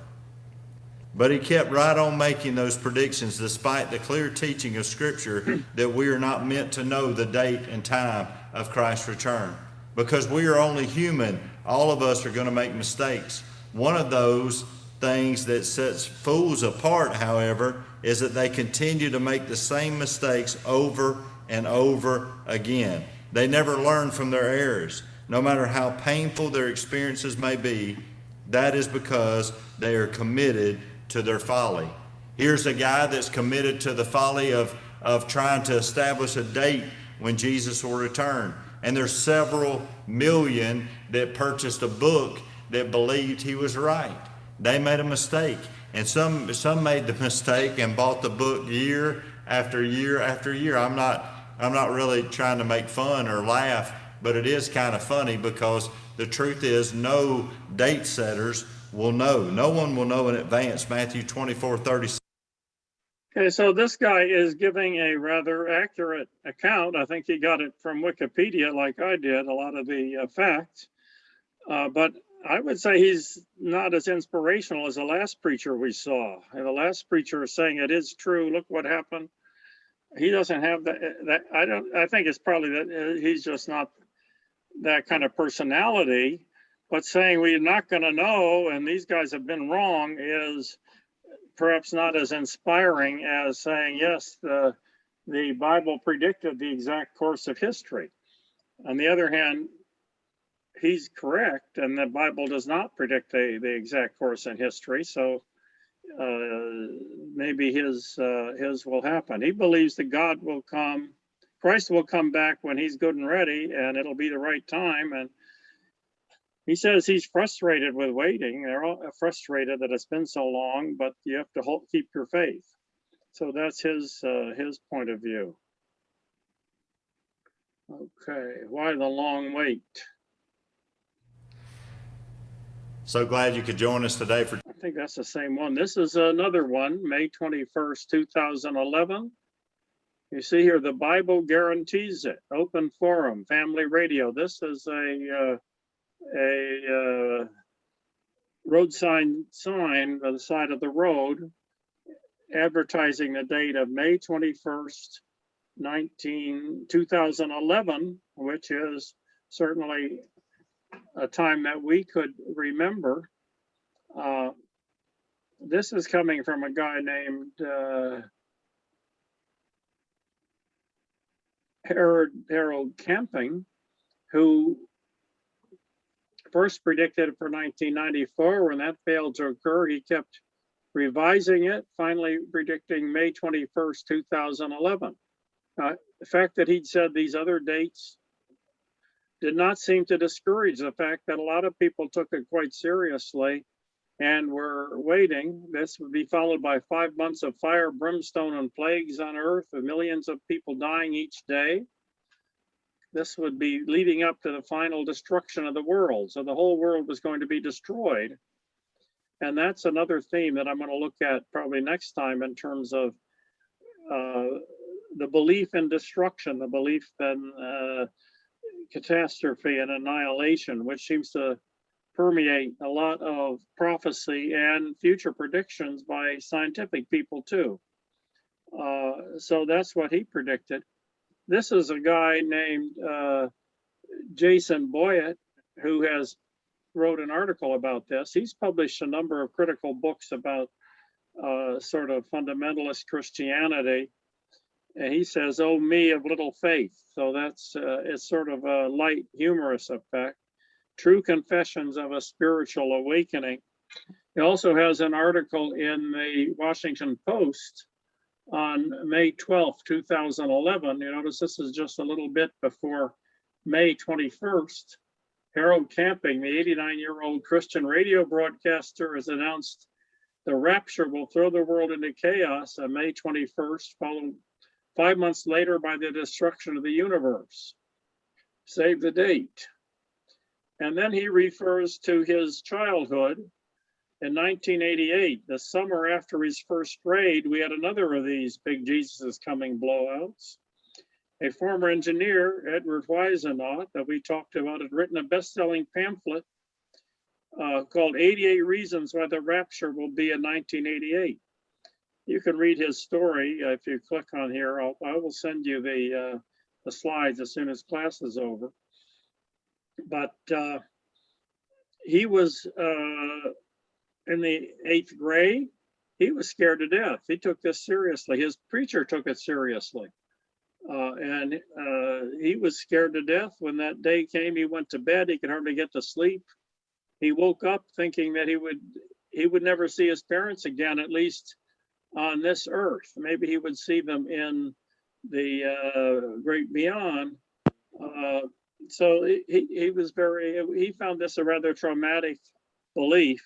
But he kept right on making those predictions despite the clear teaching of Scripture that we are not meant to know the date and time of Christ's return. Because we are only human, all of us are going to make mistakes. One of those things that sets fools apart, however, is that they continue to make the same mistakes over and over again. They never learn from their errors. No matter how painful their experiences may be, that is because they are committed to their folly. Here's a guy that's committed to the folly of trying to establish a date when Jesus will return. And there's several million that purchased a book that believed he was right. They made a mistake. And some made the mistake and bought the book year after year after year. I'm not really trying to make fun or laugh, but it is kind of funny because the truth is no date setters will know. No one will know in advance. Matthew 24:36. Okay, so this guy is giving a rather accurate account. I think he got it from Wikipedia like I did, a lot of the facts. But I would say he's not as inspirational as the last preacher we saw. And the last preacher is saying it is true. Look what happened. He doesn't have that. I think it's probably that he's just not that kind of personality. But saying we're not going to know and these guys have been wrong is perhaps not as inspiring as saying, yes, the Bible predicted the exact course of history. On the other hand, he's correct, and the Bible does not predict the exact course in history. So maybe his will happen. He believes that God will come, Christ will come back when he's good and ready, and it'll be the right time. And he says he's frustrated with waiting. They're all frustrated that it's been so long, but you have to keep your faith. So that's his point of view. Okay, why the long wait? So glad you could join us today for. I think that's the same one. This is another one, May 21st, 2011. You see here, the Bible guarantees it. Open forum, family radio. This is a road sign by the side of the road advertising the date of May 21st, 2011, which is certainly a time that we could remember. This is coming from a guy named Harold Camping, who first predicted it for 1994. When that failed to occur, he kept revising it, finally predicting May 21st, 2011. The fact that he'd said these other dates did not seem to discourage the fact that a lot of people took it quite seriously and were waiting. This would be followed by 5 months of fire, brimstone, and plagues on earth, with millions of people dying each day. This would be leading up to the final destruction of the world. So the whole world was going to be destroyed. And that's another theme that I'm going to look at probably next time in terms of the belief in destruction, the belief in catastrophe and annihilation, which seems to permeate a lot of prophecy and future predictions by scientific people too. So that's what he predicted. This is a guy named Jason Boyett who has wrote an article about this. He's published a number of critical books about sort of fundamentalist Christianity. And he says, "Oh, me of little faith." So that's it's sort of a light, humorous effect. True Confessions of a Spiritual Awakening. He also has an article in the Washington Post on May 12th, 2011. You notice this is just a little bit before May 21st. Harold Camping, the 89-year-old Christian radio broadcaster, has announced the rapture will throw the world into chaos on May 21st, followed 5 months later by the destruction of the universe. Save the date. And then he refers to his childhood. In 1988, the summer after his first grade, we had another of these big Jesus is coming blowouts. A former engineer, Edward Weisenaught, that we talked about, had written a best-selling pamphlet called 88 Reasons Why the Rapture Will Be in 1988. You can read his story if you click on here. I will send you the slides as soon as class is over. But he was in the 8th grade. He was scared to death. He took this seriously. His preacher took it seriously. And he was scared to death. When that day came, he went to bed. He could hardly get to sleep. He woke up thinking that he would never see his parents again, at least on this earth. Maybe he would see them in the great beyond. So he found this a rather traumatic belief.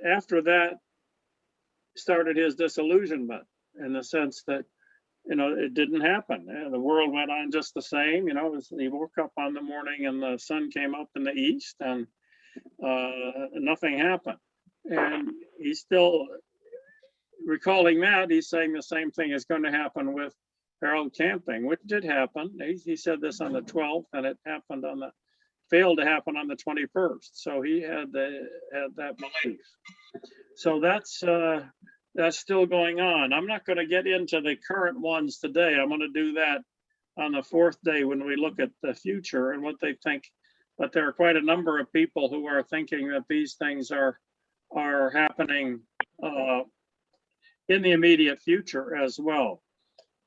After that started his disillusionment, in the sense that, it didn't happen. The world went on just the same. He woke up on the morning and the sun came up in the east, and nothing happened. And he's still recalling that. He's saying the same thing is going to happen with Harold Camping, which did happen. He said this on the 12th, and it happened failed to happen on the 21st. So he had that belief. So that's still going on. I'm not going to get into the current ones today. I'm going to do that on the 4th day when we look at the future and what they think. But there are quite a number of people who are thinking that these things are happening in the immediate future as well.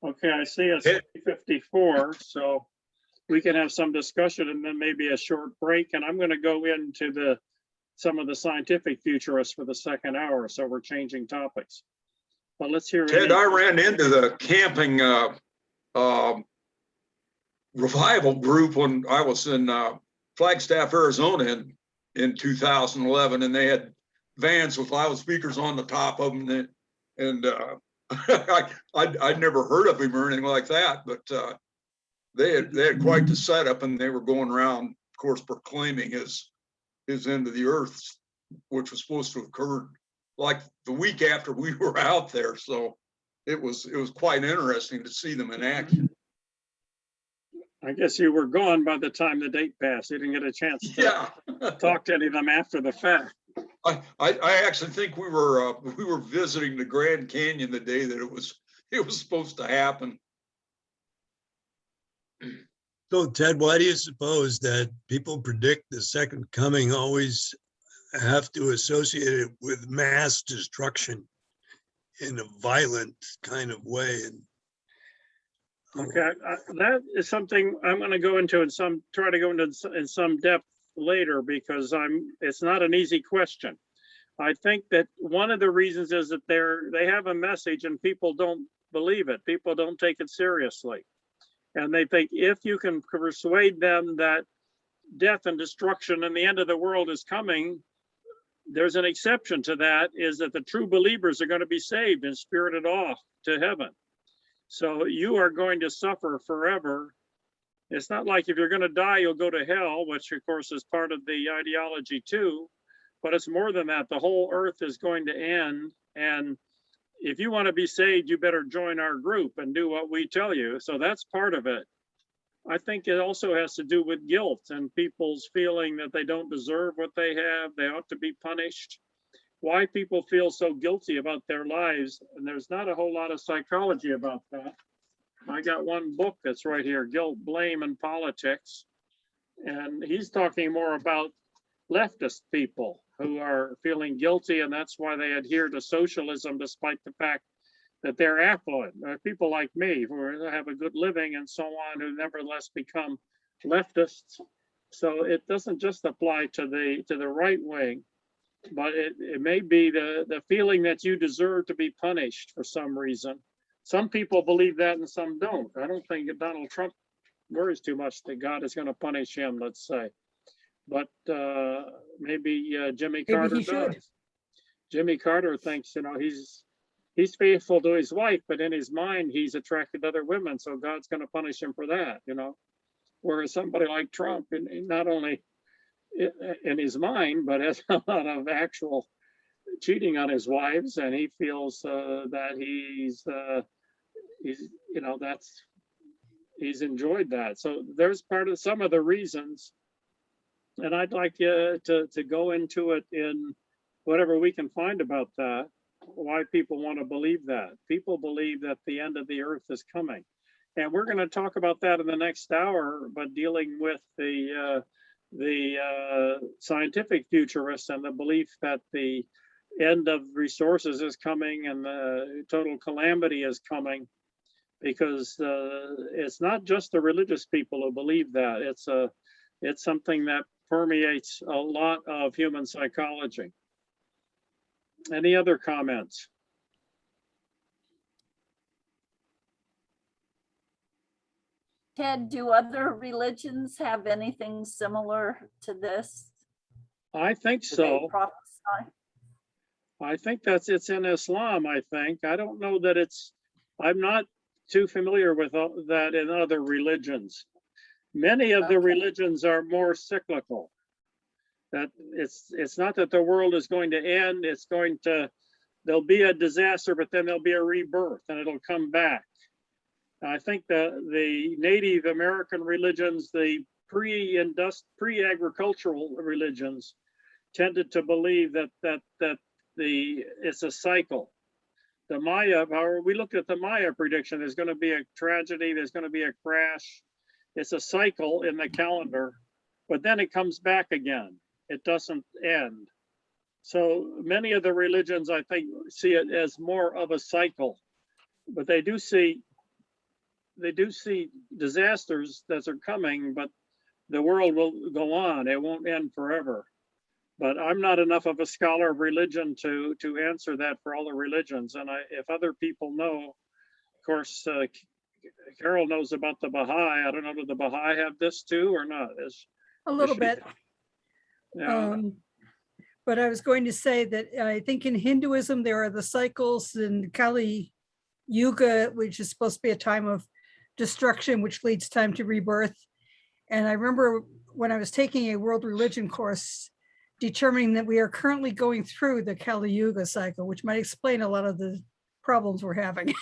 Okay, I see it's 54, so we can have some discussion and then maybe a short break. And I'm going to go into some of the scientific futurists for the second hour, so we're changing topics. But let's hear. Ted, I ran into the camping revival group when I was in Flagstaff, Arizona in 2011, and they had vans with loudspeakers on the top of them, and I'd never heard of him or anything like that, but they had quite the setup, and they were going around, of course, proclaiming his end of the earth, which was supposed to have occurred like the week after we were out there. So it was quite interesting to see them in action. I guess you were gone by the time the date passed. You didn't get a chance to talk to any of them after the fact. I actually think we were visiting the Grand Canyon the day that it was supposed to happen. So, Ted, why do you suppose that people predict the second coming always have to associate it with mass destruction in a violent kind of way? And okay, that is something I'm going to go into try to go into in some depth later, because it's not an easy question. I think that one of the reasons is that they have a message and people don't believe it. People don't take it seriously. And they think if you can persuade them that death and destruction and the end of the world is coming, there's an exception to that, is that the true believers are going to be saved and spirited off to heaven. So you are going to suffer forever. It's not like if you're going to die, you'll go to hell, which of course is part of the ideology too. But it's more than that. The whole earth is going to end. And if you want to be saved, you better join our group and do what we tell you. So that's part of it. I think it also has to do with guilt and people's feeling that they don't deserve what they have. They ought to be punished. Why people feel so guilty about their lives. And there's not a whole lot of psychology about that. I got one book that's right here, Guilt, Blame, and Politics. And he's talking more about leftist people who are feeling guilty, and that's why they adhere to socialism despite the fact that they're affluent. People like me who have a good living and so on, who nevertheless become leftists. So it doesn't just apply to the right wing. but it may be the feeling that you deserve to be punished for some reason. Some people believe that and some don't. I don't think Donald Trump worries too much that God is going to punish him, let's say. But maybe Jimmy Carter he should. does. Jimmy Carter thinks, he's faithful to his wife, but in his mind, he's attracted to other women. So God's going to punish him for that, Whereas somebody like Trump, and not only in his mind, but has a lot of actual cheating on his wives, and he feels that he's he's enjoyed that. So there's some of the reasons, and I'd like you to go into it in whatever we can find about that, why people want to believe that. People believe that the end of the earth is coming. And we're going to talk about that in the next hour, but dealing with the scientific futurists and the belief that the end of resources is coming and the total calamity is coming, because it's not just the religious people who believe that. It's something that permeates a lot of human psychology. Any other comments? Ted, do other religions have anything similar to this? I think Do they so. prophesy? I think it's in Islam, I think. I don't know that I'm not too familiar with that in other religions. Many of the religions are more cyclical. That it's not that the world is going to end, there'll be a disaster, but then there'll be a rebirth and it'll come back. I think the Native American religions, the pre-agricultural religions, tended to believe that it's a cycle. The Maya, we looked at the Maya prediction, there's going to be a tragedy, there's going to be a crash. It's a cycle in the calendar, but then it comes back again. It doesn't end. So many of the religions, I think, see it as more of a cycle, but they do see disasters that are coming, but the world will go on. It won't end forever. But I'm not enough of a scholar of religion to answer that for all the religions. And if other people know, of course, Carol knows about the Baha'i. I don't know, do the Baha'i have this too or not? A little bit. Yeah. But I was going to say that I think in Hinduism, there are the cycles in Kali Yuga, which is supposed to be a time of destruction, which leads time to rebirth. And I remember when I was taking a world religion course, determining that we are currently going through the Kali Yuga cycle, which might explain a lot of the problems we're having.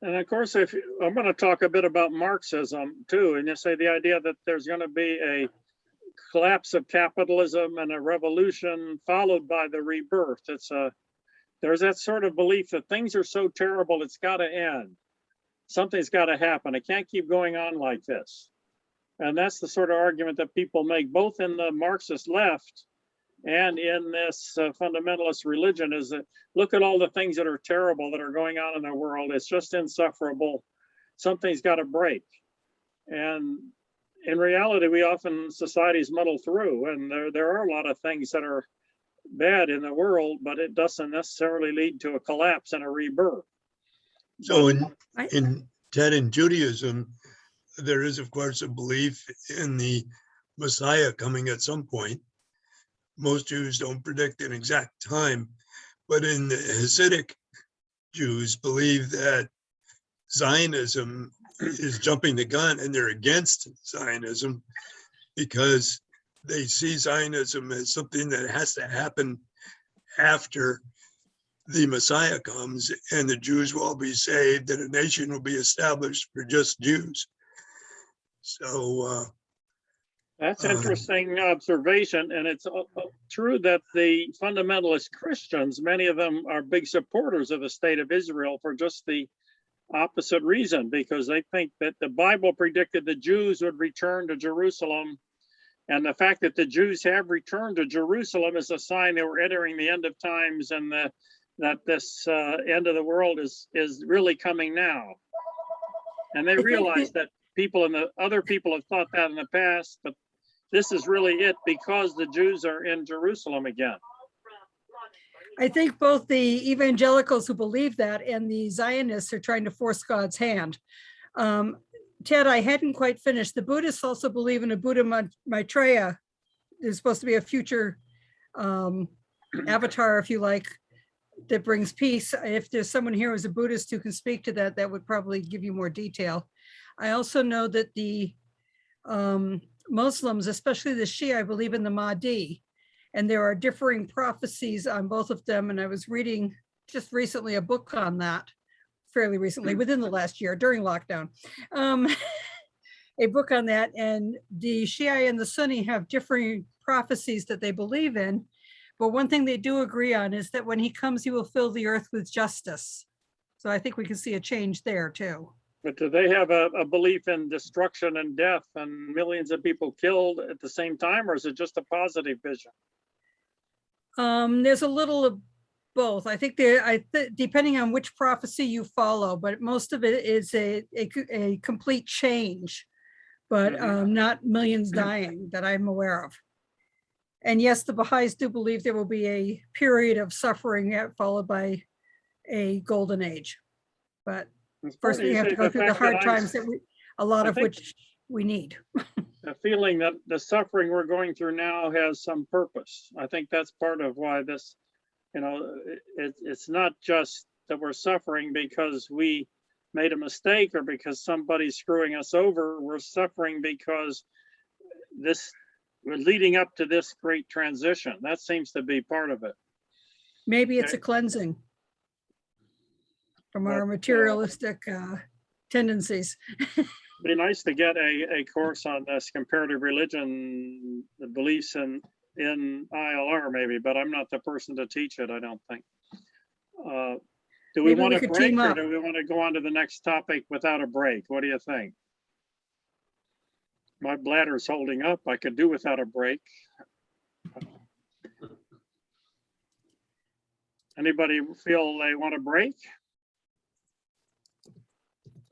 And of course, I'm going to talk a bit about Marxism too, and just say the idea that there's going to be a collapse of capitalism and a revolution followed by the rebirth. There's that sort of belief that things are so terrible, it's got to end. Something's got to happen. It can't keep going on like this. And that's the sort of argument that people make both in the Marxist left and in this fundamentalist religion, is that look at all the things that are terrible that are going on in the world. It's just insufferable. Something's got to break. And in reality, societies muddle through, and there are a lot of things that are bad in the world, but it doesn't necessarily lead to a collapse and a rebirth. So in Ted, in Judaism, there is, of course, a belief in the Messiah coming at some point. Most Jews don't predict an exact time, but in the Hasidic Jews believe that Zionism is jumping the gun, and they're against Zionism because they see Zionism as something that has to happen after the Messiah comes, and the Jews will all be saved, and a nation will be established for just Jews. So that's interesting observation, and it's true that the fundamentalist Christians, many of them are big supporters of the state of Israel for just the opposite reason, because they think that the Bible predicted the Jews would return to Jerusalem, and the fact that the Jews have returned to Jerusalem is a sign that we're entering the end of times, and that this end of the world is really coming now. And they realize that other people have thought that in the past, but this is really it because the Jews are in Jerusalem again. I think both the evangelicals who believe that and the Zionists are trying to force God's hand. Ted, I hadn't quite finished. The Buddhists also believe in a Buddha Maitreya. There's supposed to be a future avatar, if you like, that brings peace. If there's someone here who's a Buddhist who can speak to that, that would probably give you more detail. I also know that the Muslims, especially the Shia, believe in the Mahdi, and there are differing prophecies on both of them. And I was reading just recently a book on that, fairly recently, within the last year during lockdown, a book on that. And the Shia and the Sunni have differing prophecies that they believe in. But one thing they do agree on is that when he comes, he will fill the earth with justice. So I think we can see a change there too. But do they have a belief in destruction and death and millions of people killed at the same time, or is it just a positive vision? There's a little of both. I think depending on which prophecy you follow, but most of it is a complete change, but not millions dying that I'm aware of. And yes, the Baha'is do believe there will be a period of suffering followed by a golden age. But first we have to go through the hard times that a lot of which we need. A feeling that the suffering we're going through now has some purpose. I think that's part of why this, it's not just that we're suffering because we made a mistake or because somebody's screwing us over. We're suffering because we're leading up to this great transition. That seems to be part of it. Maybe it's a cleansing from our materialistic tendencies. It'd be nice to get a course on this comparative religion, the beliefs in ILR maybe, but I'm not the person to teach it, I don't think. Do we want to break or do we want to go on to the next topic without a break? What do you think? My bladder's holding up. I could do without a break. Anybody feel they want a break?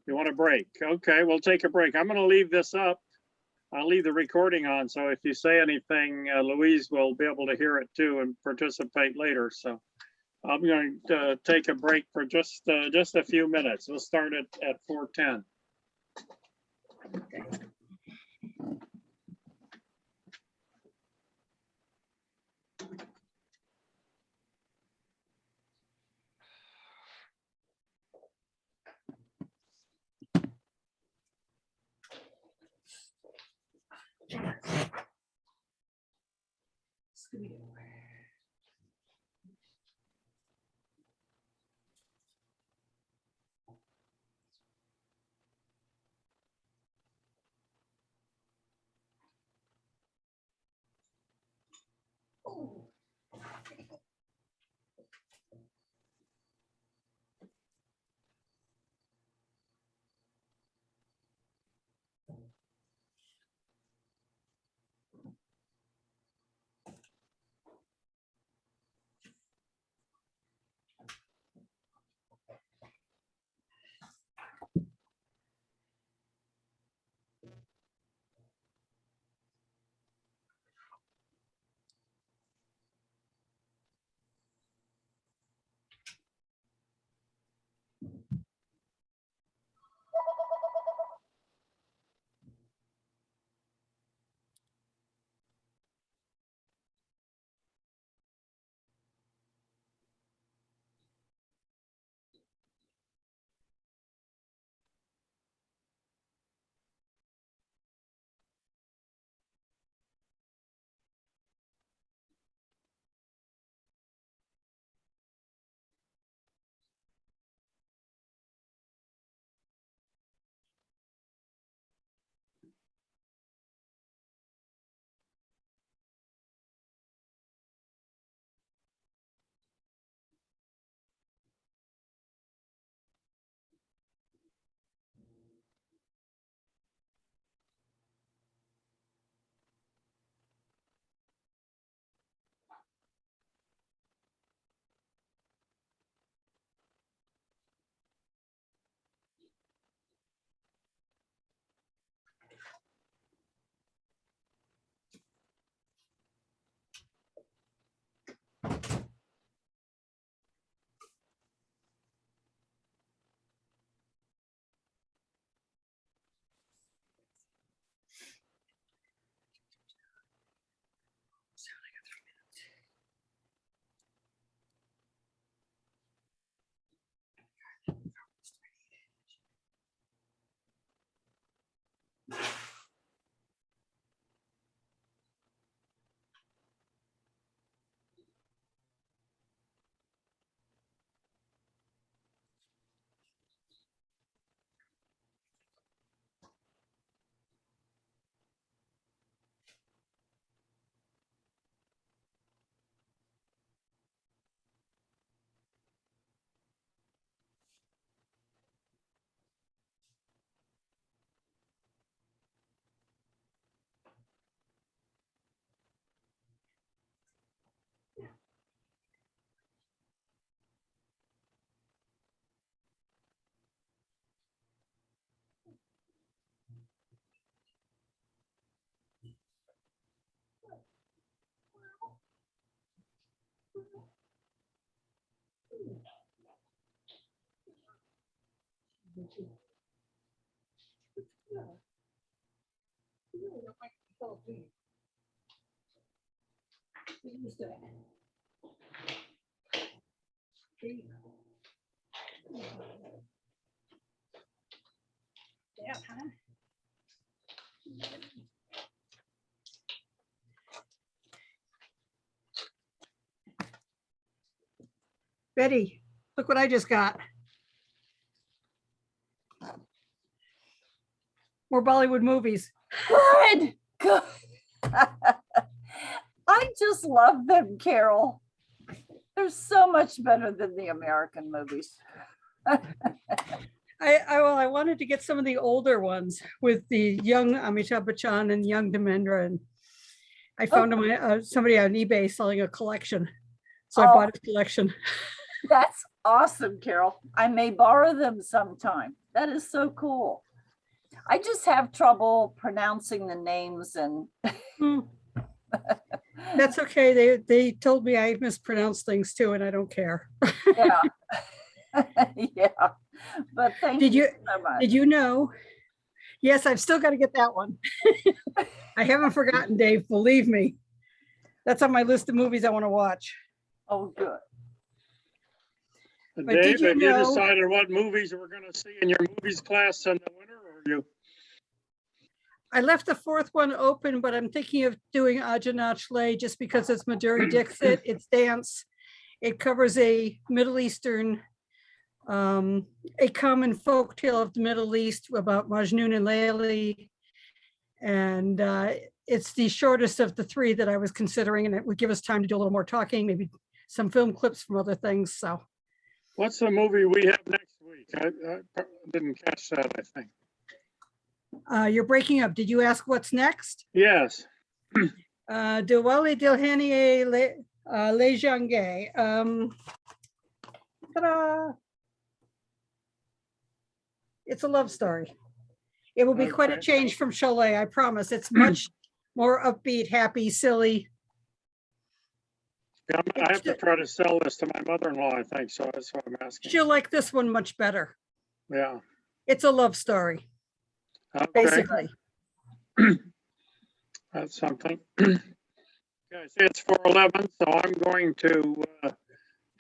You want a break? Okay, we'll take a break. I'm going to leave this up. I'll leave the recording on. So if you say anything, Louise will be able to hear it too and participate later. So I'm going to take a break for just a few minutes. We'll start at 4:10. Okay. Yeah, huh? Betty, look what I just got. More Bollywood movies. Good, good. I just love them, Carol. They're so much better than the American movies. I wanted to get some of the older ones with the young Amitabh Bachchan and young Dharmendra, and I found somebody on eBay selling a collection, so I Oh. bought his collection. That's awesome, Carol. I may borrow them sometime. That is so cool. I just have trouble pronouncing the names and Hmm. That's okay. They told me I mispronounced things too, and I don't care. yeah. Yeah. But thank Did you you so much. did you know? Yes, I've still got to get that one. I haven't forgotten, Dave. Believe me, that's on my list of movies I want to watch. Oh, good. But Dave, did you have you know- decided what movies we're going to see in your movies class in the winter, or you? I left the fourth one open, but I'm thinking of doing Ajahn just because it's Madhuri Dixit, it's dance. It covers a Middle Eastern, a common folk tale of the Middle East about Majnun and Layli. And it's the shortest of the three that I was considering, and it would give us time to do a little more talking, maybe some film clips from other things, so. What's the movie we have next week? I didn't catch that, I think. You're breaking up. Did you ask what's next? Yes. Diwali Dilhani Le Jange. Ta-da! It's a love story. It will be quite a Okay. change from Cholet, I promise. It's much more upbeat, happy, silly. Yeah, I have to try to sell this to my mother-in-law, I think, so that's what I'm asking. She'll like this one much better. Yeah. It's a love story, Okay, basically. that's something. Okay, see, it's 4:11, so I'm going to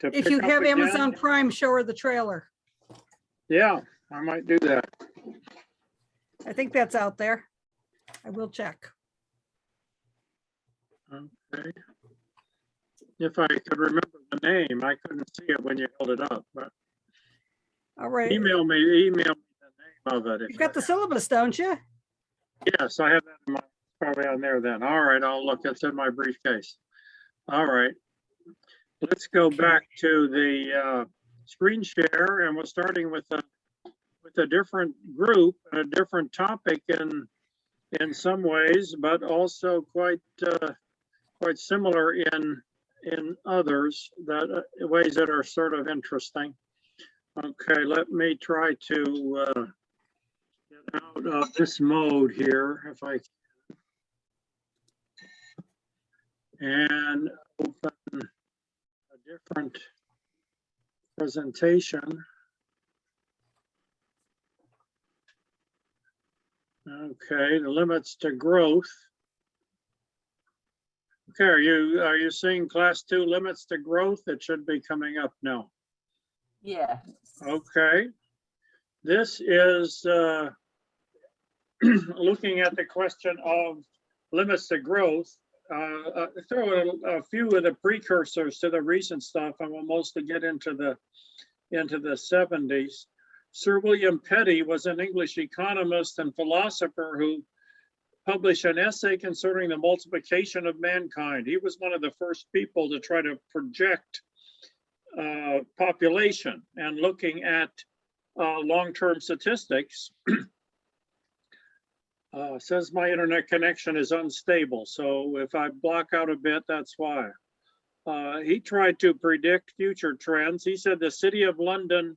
If pick you up have again. Amazon Prime, show her the trailer. Yeah, I might do that. I think that's out there. I will check. Okay. If I could remember the name, I couldn't see it when you held it up, but All right. email me the name of it. You've got the syllabus, don't you? Yes, I have that in my, probably on there then. All right, I'll look, it's in my briefcase. All right. Let's go back to the screen share, and we're starting with a different group and a different topic in some ways, but also quite similar in others, that ways that are sort of interesting. Okay, let me try to get out of this mode here if I can, and open a different presentation. Okay, the limits to growth. Okay, are you seeing class 2 limits to growth? It should be coming up now. Yeah. Okay. This is looking at the question of limits to growth. Throw in a few of the precursors to the recent stuff, and we'll mostly get into the 70s. Sir William Petty was an English economist and philosopher who published an essay concerning the multiplication of mankind. He was one of the first people to try to project population, and looking at long-term statistics. Says my internet connection is unstable, so if I block out a bit, that's why. He tried to predict future trends. He said the city of London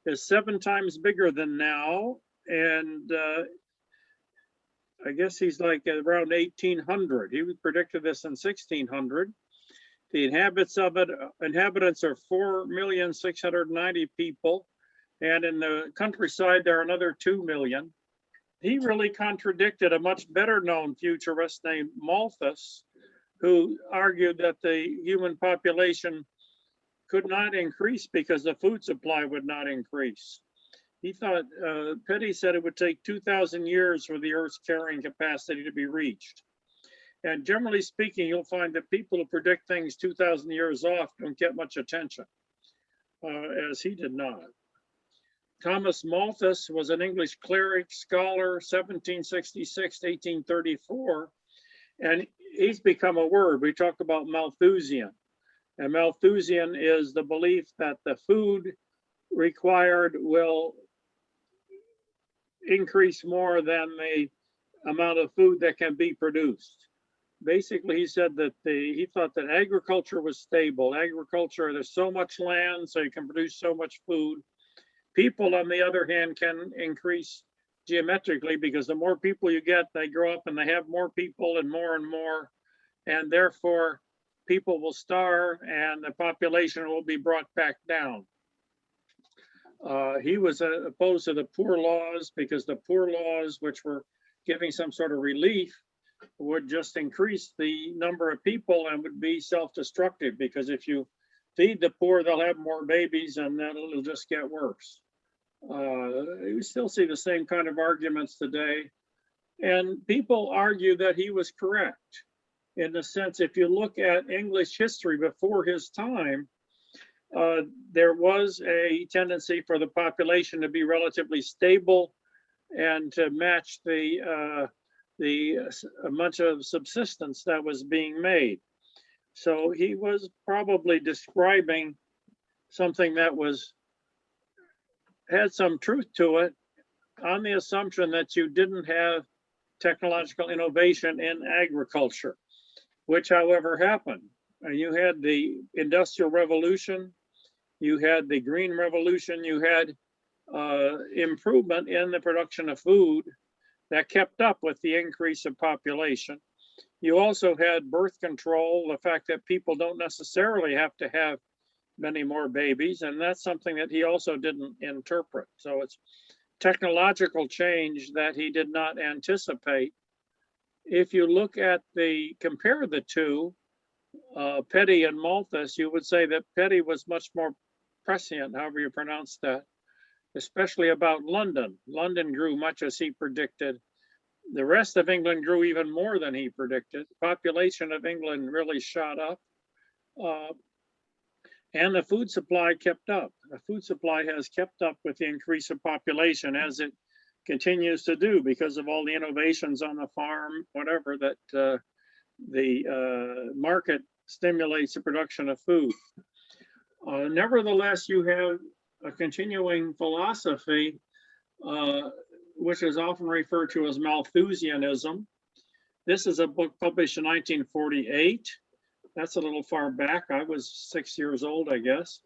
is 7 times bigger than now, and I guess he's like around 1800. He predicted this in 1600. The inhabitants are 4,690,000 people, and in the countryside there are another 2 million. He really contradicted a much better known futurist named Malthus, who argued that the human population could not increase because the food supply would not increase. He thought, Petty said it would take 2,000 years for the Earth's carrying capacity to be reached. And generally speaking, you'll find that people who predict things 2,000 years off don't get much attention, as he did not. Thomas Malthus was an English cleric, scholar, 1766 to 1834, and he's become a word. We talk about Malthusian, and Malthusian is the belief that the food required will increase more than the amount of food that can be produced. Basically, he said that he thought that agriculture was stable. Agriculture, there's so much land, so you can produce so much food. People, on the other hand, can increase geometrically because the more people you get, they grow up and they have more people and more, and therefore people will starve and the population will be brought back down. He was opposed to the poor laws because the poor laws, which were giving some sort of relief, would just increase the number of people and would be self-destructive, because if you feed the poor, they'll have more babies and then it'll just get worse. You still see the same kind of arguments today. And people argue that he was correct. In the sense, if you look at English history before his time, there was a tendency for the population to be relatively stable and to match the amount of subsistence that was being made. So he was probably describing something that had some truth to it, on the assumption that you didn't have technological innovation in agriculture, which however happened. You had the Industrial Revolution, you had the Green Revolution, you had improvement in the production of food that kept up with the increase of population. You also had birth control, the fact that people don't necessarily have to have many more babies, and that's something that he also didn't interpret. So it's technological change that he did not anticipate. If you look at compare the two, Petty and Malthus, you would say that Petty was much more prescient, however you pronounce that, especially about London. London grew much as he predicted. The rest of England grew even more than he predicted. The population of England really shot up. And the food supply kept up. The food supply has kept up with the increase of population, as it continues to do because of all the innovations on the farm, whatever, that the market stimulates the production of food. Nevertheless, you have a continuing philosophy, which is often referred to as Malthusianism. This is a book published in 1948. That's a little far back. I was 6 years old, I guess.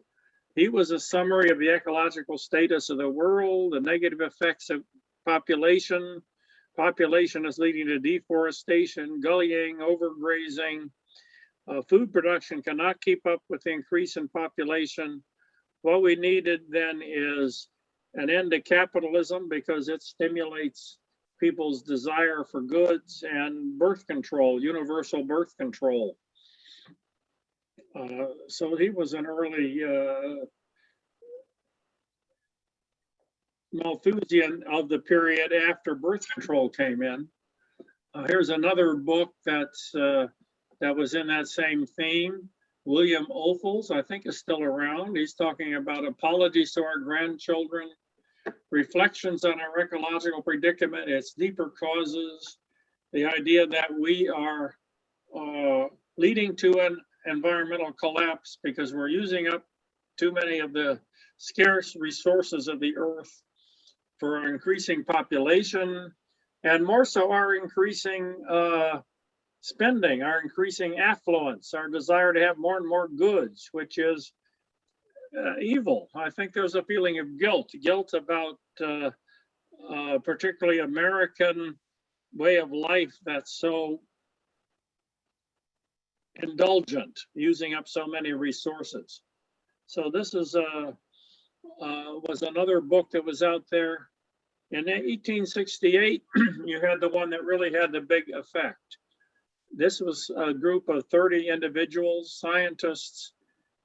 He was a summary of the ecological status of the world, the negative effects of population. Population is leading to deforestation, gullying, overgrazing. Food production cannot keep up with the increase in population. What we needed then is an end to capitalism because it stimulates people's desire for goods, and birth control, universal birth control. So he was an early Malthusian of the period after birth control came in. Here's another book that's that was in that same theme. William Ophuls, I think, is still around. He's talking about apologies to our grandchildren, reflections on our ecological predicament, its deeper causes, the idea that we are leading to an environmental collapse because we're using up too many of the scarce resources of the earth for our increasing population, and more so our increasing spending, our increasing affluence, our desire to have more and more goods, which is evil. I think there's a feeling of guilt about particularly American way of life that's so indulgent, using up so many resources. So this is was another book that was out there. In 1868, you had the one that really had the big effect. This was a group of 30 individuals, scientists,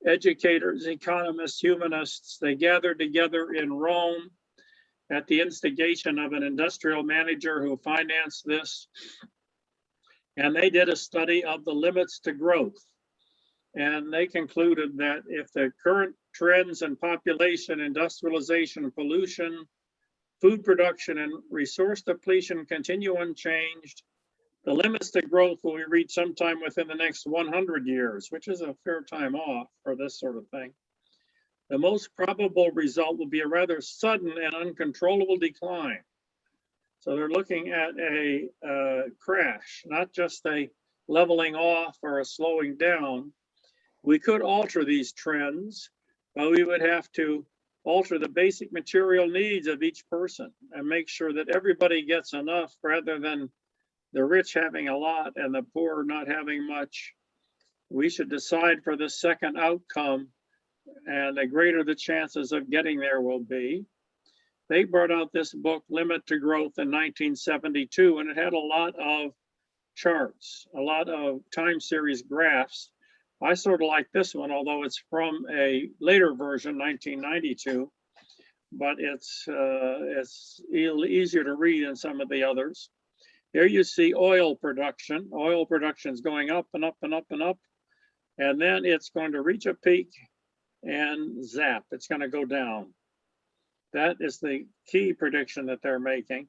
educators, economists, humanists. They gathered together in Rome at the instigation of an industrial manager who financed this. And they did a study of the limits to growth. And they concluded that if the current trends in population, industrialization, pollution, food production, and resource depletion continue unchanged, the limits to growth will be reached sometime within the next 100 years, which is a fair time off for this sort of thing. The most probable result will be a rather sudden and uncontrollable decline. So they're looking at a crash, not just a leveling off or a slowing down. We could alter these trends, but we would have to alter the basic material needs of each person and make sure that everybody gets enough rather than the rich having a lot and the poor not having much. We should decide for the second outcome, and the greater the chances of getting there will be. They brought out this book, Limit to Growth, in 1972, and it had a lot of charts, a lot of time series graphs. I sort of like this one, although it's from a later version, 1992, but it's easier to read than some of the others. Here you see oil production. Oil production is going up and up and up and up, and then it's going to reach a peak and zap, it's going to go down. That is the key prediction that they're making.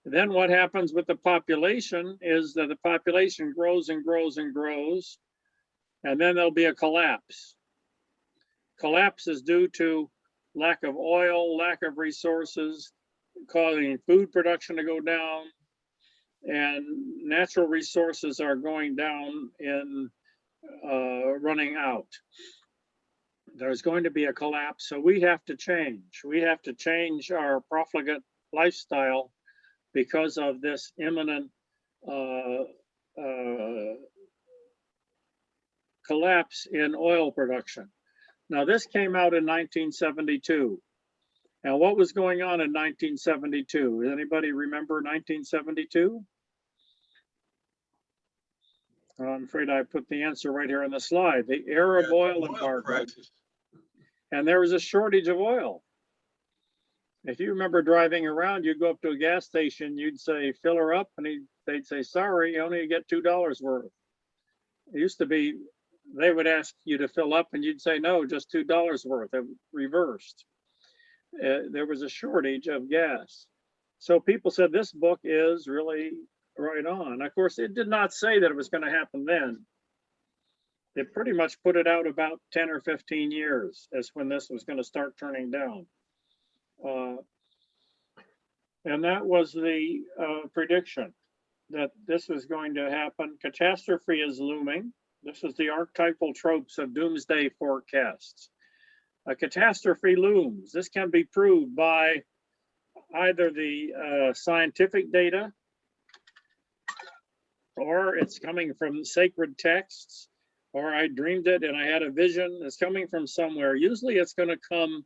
Then what happens with the population is that the population grows and grows and grows, and then there'll be a collapse. Collapse is due to lack of oil, lack of resources, causing food production to go down, and natural resources are going down in running out. There's going to be a collapse, so we have to change. We have to change our profligate lifestyle because of this imminent collapse in oil production. Now, this came out in 1972. And what was going on in 1972? Does anybody remember 1972? I'm afraid I put the answer right here on the slide. The Arab oil embargo. And there was a shortage of oil. If you remember driving around, you'd go up to a gas station, you'd say, fill her up, and they'd say, sorry, you only get $2 worth. It used to be, they would ask you to fill up, and you'd say, no, just $2 worth. It reversed. There was a shortage of gas. So people said this book is really right on. Of course, it did not say that it was going to happen then. It pretty much put it out about 10 or 15 years as when this was going to start turning down. And that was the prediction that this was going to happen. Catastrophe is looming. This is the archetypal tropes of doomsday forecasts. A catastrophe looms. This can be proved by either the scientific data, or it's coming from sacred texts, or I dreamed it and I had a vision. It's coming from somewhere. Usually it's going to come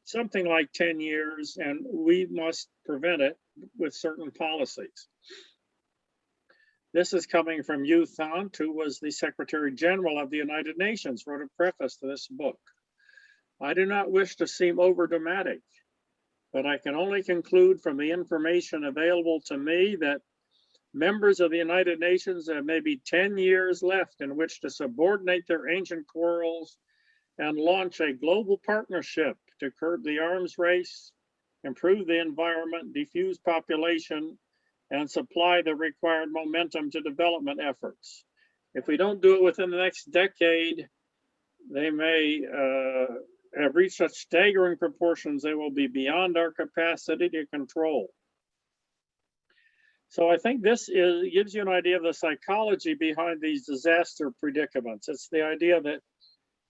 something like 10 years, and we must prevent it with certain policies. This is coming from Yu Thant, who was the Secretary General of the United Nations, wrote a preface to this book. I do not wish to seem overdramatic, but I can only conclude from the information available to me that members of the United Nations have maybe 10 years left in which to subordinate their ancient quarrels and launch a global partnership to curb the arms race, improve the environment, defuse population, and supply the required momentum to development efforts. If we don't do it within the next decade, they may have reached such staggering proportions they will be beyond our capacity to control. So I think this gives you an idea of the psychology behind these disaster predicaments. It's the idea that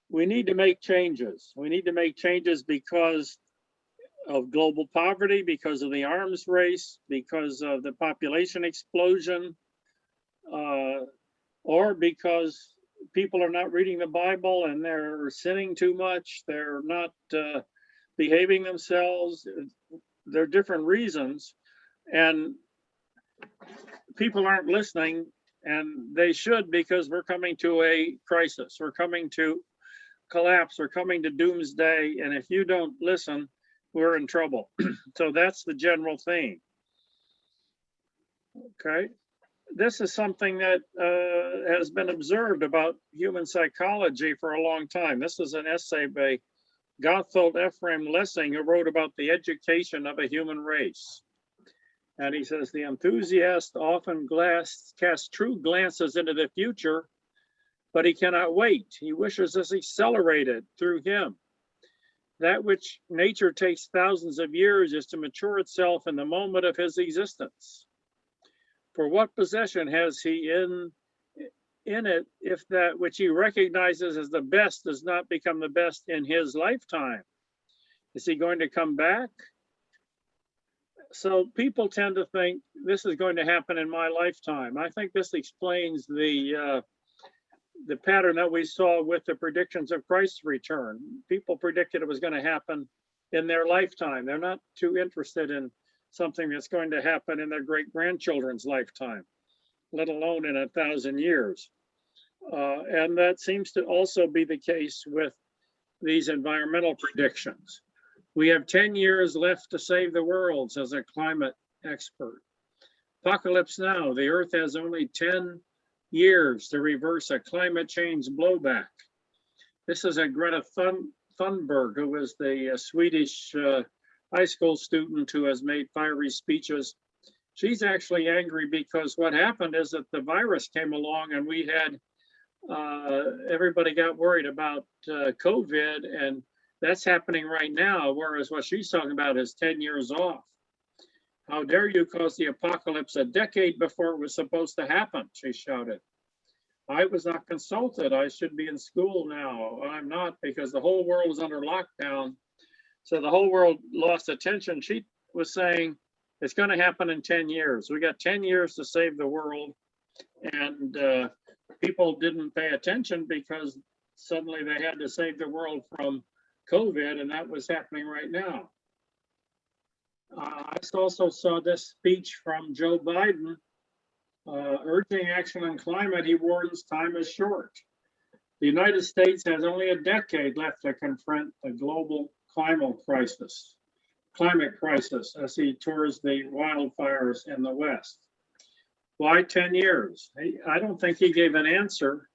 we need to make changes. We need to make changes because of global poverty, because of the arms race, because of the population explosion, or because people are not reading the Bible and they're sinning too much, they're not behaving themselves. There are different reasons, and people aren't listening, and they should, because we're coming to a crisis. We're coming to collapse. We're coming to doomsday, and if you don't listen, we're in trouble. So that's the general theme. Okay. This is something that has been observed about human psychology for a long time. This is an essay by Gotthold Ephraim Lessing, who wrote about the education of a human race. And he says, the enthusiast often casts true glances into the future, but he cannot wait. He wishes this accelerated through him. That which nature takes thousands of years is to mature itself in the moment of his existence. For what possession has he in it if that which he recognizes as the best does not become the best in his lifetime? Is he going to come back? So people tend to think this is going to happen in my lifetime. I think this explains the pattern that we saw with the predictions of Christ's return. People predicted it was going to happen in their lifetime. They're not too interested in something that's going to happen in their great-grandchildren's lifetime, let alone in 1,000 years. And that seems to also be the case with these environmental predictions. We have 10 years left to save the world, says a climate expert. Apocalypse now, the earth has only 10 years to reverse a climate change blowback. This is a Greta Thunberg, who is the Swedish high school student who has made fiery speeches. She's actually angry because what happened is that the virus came along and we had, everybody got worried about COVID, and that's happening right now, whereas what she's talking about is 10 years off. How dare you cause the apocalypse a decade before it was supposed to happen, she shouted. I was not consulted. I should be in school now. I'm not, because the whole world was under lockdown. So the whole world lost attention. She was saying it's going to happen in 10 years. We got 10 years to save the world. And people didn't pay attention because suddenly they had to save the world from COVID, and that was happening right now. I also saw this speech from Joe Biden, urging action on climate. He warns time is short. The United States has only a decade left to confront the global climate crisis as he tours the wildfires in the West. Why 10 years? I don't think he gave an answer.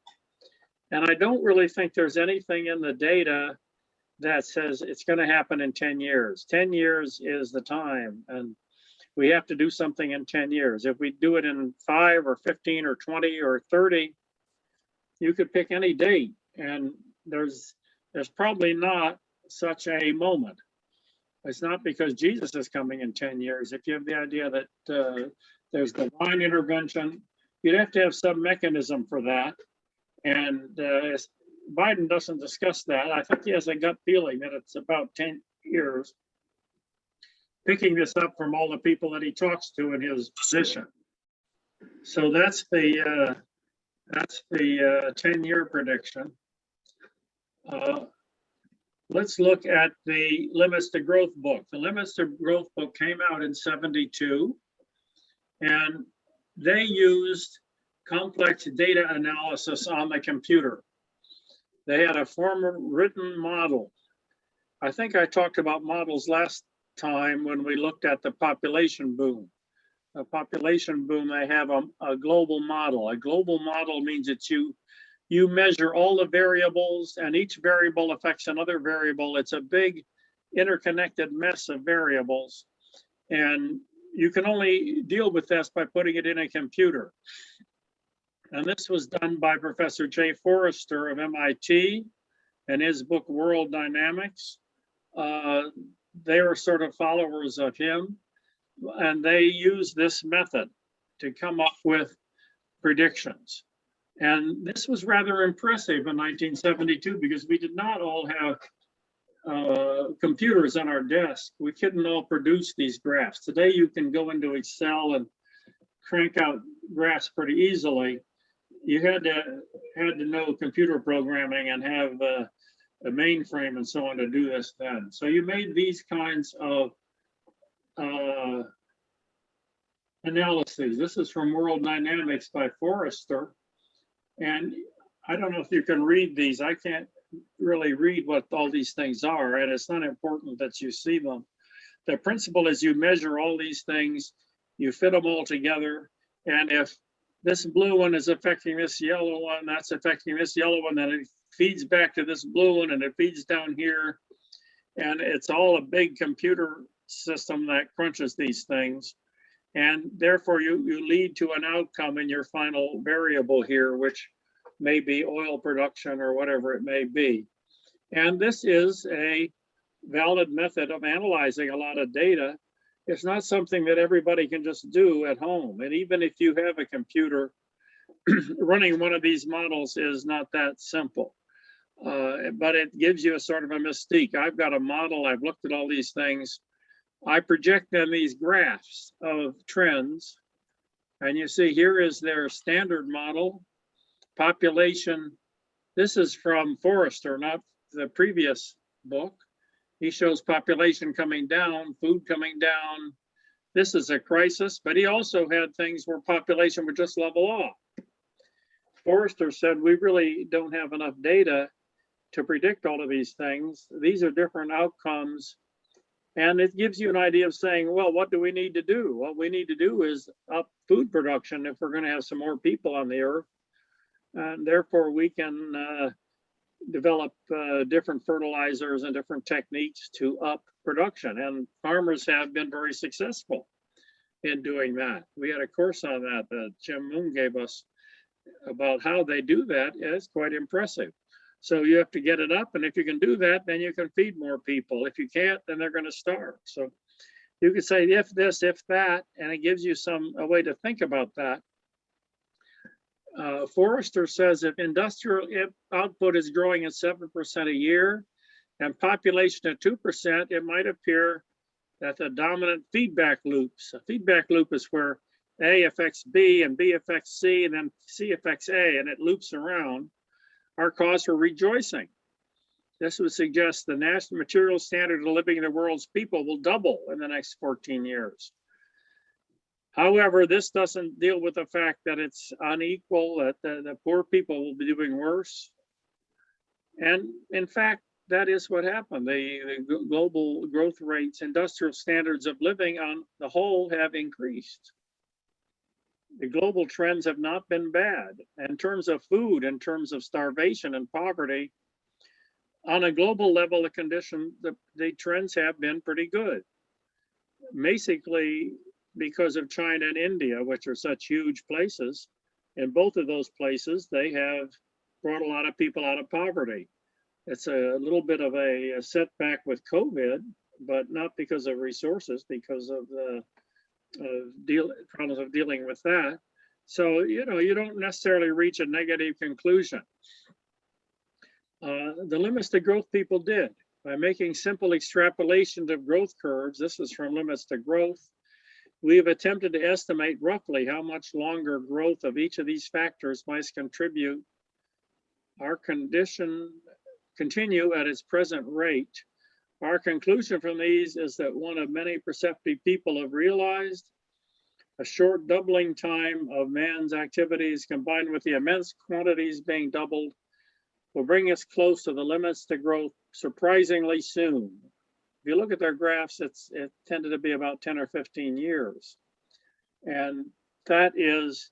And I don't really think there's anything in the data that says it's going to happen in 10 years. 10 years is the time, and we have to do something in 10 years. If we do it in 5 or 15 or 20 or 30, you could pick any date, and there's probably not such a moment. It's not because Jesus is coming in 10 years. If you have the idea that there's divine intervention, you'd have to have some mechanism for that. And Biden doesn't discuss that. I think he has a gut feeling that it's about 10 years, picking this up from all the people that he talks to in his position. So that's the 10-year prediction. Let's look at the Limits to Growth book. The Limits to Growth book came out in '72, and they used complex data analysis on the computer. They had a formal written model. I think I talked about models last time when we looked at the population boom. A population boom, they have a global model. A global model means that you measure all the variables and each variable affects another variable. It's a big interconnected mess of variables. And you can only deal with this by putting it in a computer. And this was done by Professor Jay Forrester of MIT in his book, World Dynamics. They were sort of followers of him, and they used this method to come up with predictions. And this was rather impressive in 1972 because we did not all have computers on our desk. We couldn't all produce these graphs. Today you can go into Excel and crank out graphs pretty easily. You had to know computer programming and have a mainframe and so on to do this then. So you made these kinds of analyses. This is from World Dynamics by Forrester. And I don't know if you can read these. I can't really read what all these things are, and it's not important that you see them. The principle is you measure all these things, you fit them all together, and if this blue one is affecting this yellow one, that's affecting this yellow one, then it feeds back to this blue one, and it feeds down here, and it's all a big computer system that crunches these things. And therefore you lead to an outcome in your final variable here, which may be oil production or whatever it may be. And this is a valid method of analyzing a lot of data. It's not something that everybody can just do at home. And even if you have a computer, running one of these models is not that simple. But it gives you a sort of a mystique. I've got a model, I've looked at all these things. I project them these graphs of trends. And you see here is their standard model. Population, this is from Forrester, not the previous book. He shows population coming down, food coming down. This is a crisis, but he also had things where population would just level off. Forrester said, we really don't have enough data to predict all of these things. These are different outcomes. And it gives you an idea of saying, well, what do we need to do? What we need to do is up food production if we're going to have some more people on the earth. And therefore, we can develop different fertilizers and different techniques to up production. And farmers have been very successful in doing that. We had a course on that that Jim Moon gave us about how they do that. It's quite impressive. So you have to get it up. And if you can do that, then you can feed more people. If you can't, then they're going to starve. So you could say if this, if that, and it gives you a way to think about that. Forrester says if industrial output is growing at 7% a year and population at 2%, it might appear that the dominant feedback loops. A feedback loop is where A affects B and B affects C and then C affects A, and it loops around, are cause for rejoicing. This would suggest the national material standard of living of the world's people will double in the next 14 years. However, this doesn't deal with the fact that it's unequal, that the poor people will be doing worse. And in fact, that is what happened. The global growth rates, industrial standards of living on the whole have increased. The global trends have not been bad. In terms of food, in terms of starvation and poverty, on a global level, the trends have been pretty good. Basically, because of China and India, which are such huge places, in both of those places, they have brought a lot of people out of poverty. It's a little bit of a setback with COVID, but not because of resources, because of the problems of dealing with that. So, you don't necessarily reach a negative conclusion. The limits to growth people did by making simple extrapolations of growth curves. This is from Limits to Growth. We have attempted to estimate roughly how much longer growth of each of these factors might contribute. Our condition continue at its present rate. Our conclusion from these is that one of many perceptive people have realized A short doubling time of man's activities combined with the immense quantities being doubled will bring us close to the limits to growth surprisingly soon. If you look at their graphs, it tended to be about 10 or 15 years. And that is,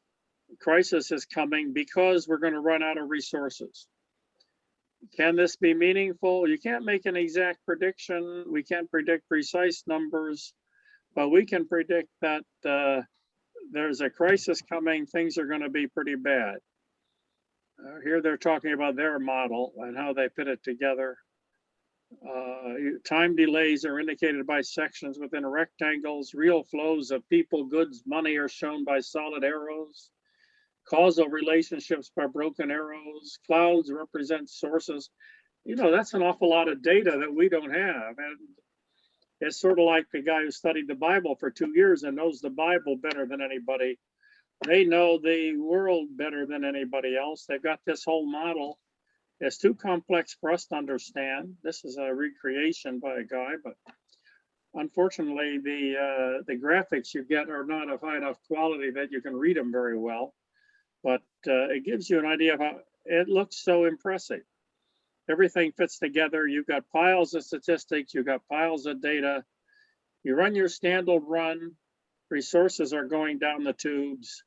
crisis is coming because we're going to run out of resources. Can this be meaningful? You can't make an exact prediction. We can't predict precise numbers, but we can predict that there's a crisis coming. Things are going to be pretty bad. Here they're talking about their model and how they put it together. Time delays are indicated by sections within rectangles. Real flows of people, goods, money are shown by solid arrows. Causal relationships by broken arrows. Clouds represent sources. That's an awful lot of data that we don't have. And it's sort of like the guy who studied the Bible for 2 years and knows the Bible better than anybody. They know the world better than anybody else. They've got this whole model. It's too complex for us to understand. This is a recreation by a guy, but unfortunately, the graphics you get are not of high enough quality that you can read them very well. But it gives you an idea of how it looks so impressive. Everything fits together. You've got piles of statistics. You've got piles of data. You run your standard run. Resources are going down the tubes.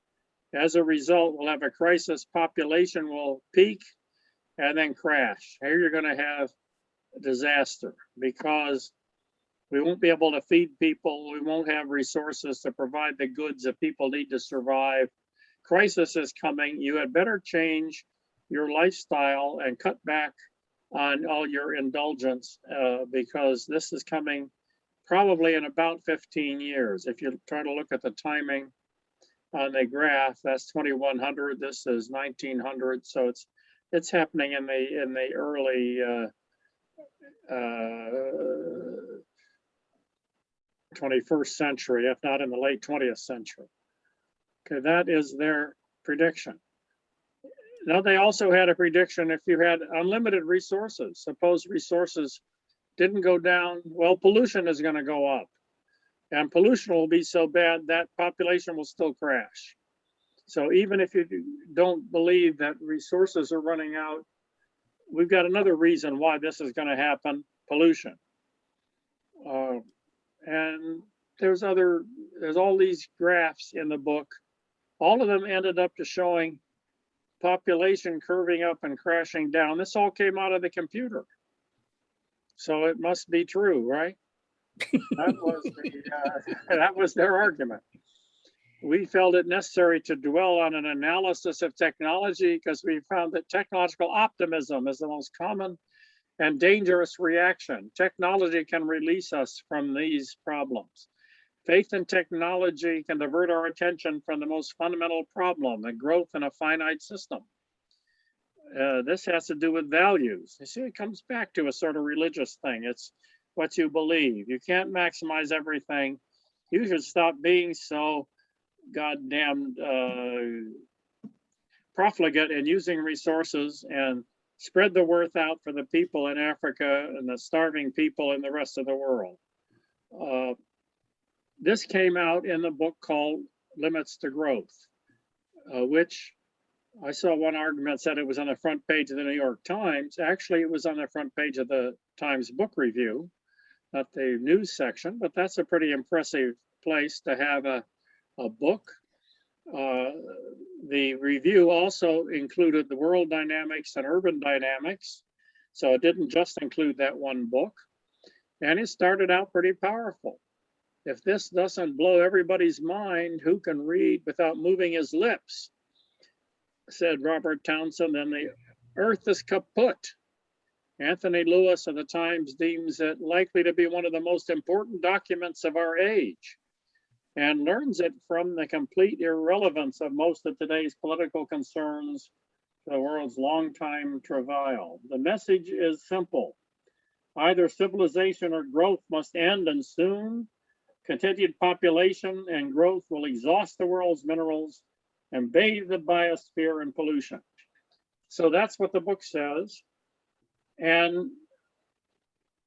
As a result, we'll have a crisis. Population will peak and then crash. Here you're going to have a disaster because we won't be able to feed people. We won't have resources to provide the goods that people need to survive. Crisis is coming. You had better change your lifestyle and cut back on all your indulgence because this is coming probably in about 15 years. If you try to look at the timing on the graph, that's 2100. This is 1900. So it's happening in the early 21st century, if not in the late 20th century. Okay, that is their prediction. Now, they also had a prediction if you had unlimited resources, suppose resources didn't go down, well, pollution is going to go up. And pollution will be so bad that population will still crash. So even if you don't believe that resources are running out, we've got another reason why this is going to happen, pollution. And there's all these graphs in the book. All of them ended up to showing population curving up and crashing down. This all came out of the computer. So it must be true, right? That was their argument. We felt it necessary to dwell on an analysis of technology because we found that technological optimism is the most common and dangerous reaction. Technology can release us from these problems. Faith in technology can divert our attention from the most fundamental problem, the growth in a finite system. This has to do with values. You see, it comes back to a sort of religious thing. It's what you believe. You can't maximize everything. You should stop being so goddamn profligate in using resources and spread the word out for the people in Africa and the starving people in the rest of the world. This came out in the book called Limits to Growth, which I saw one argument said it was on the front page of the New York Times. Actually, it was on the front page of the Times Book Review, not the news section, but that's a pretty impressive place to have a book. The review also included the world dynamics and urban dynamics. So it didn't just include that one book. And it started out pretty powerful. If this doesn't blow everybody's mind, who can read without moving his lips? Said Robert Townsend, and the earth is kaput. Anthony Lewis of the Times deems it likely to be one of the most important documents of our age and learns it from the complete irrelevance of most of today's political concerns to the world's longtime travail. The message is simple. Either civilization or growth must end, and soon. Continued population and growth will exhaust the world's minerals and bathe the biosphere in pollution. So that's what the book says. And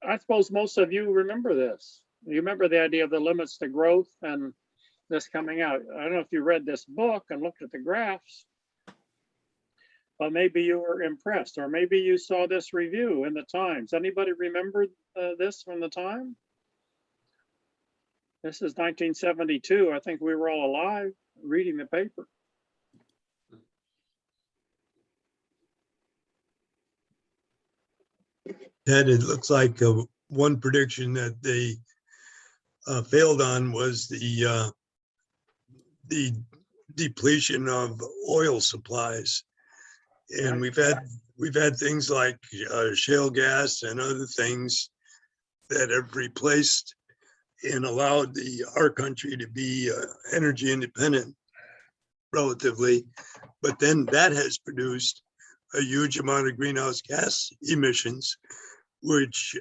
I suppose most of you remember this. You remember the idea of the limits to growth and this coming out. I don't know if you read this book and looked at the graphs, but maybe you were impressed, or maybe you saw this review in the Times. Anybody remember this from the time? This is 1972. I think we were all alive reading the paper. Ted, it looks like one prediction that they failed on was the depletion of oil supplies. And we've had things like shale gas and other things that have replaced and allowed our country to be energy independent relatively. But then that has produced a huge amount of greenhouse gas emissions, which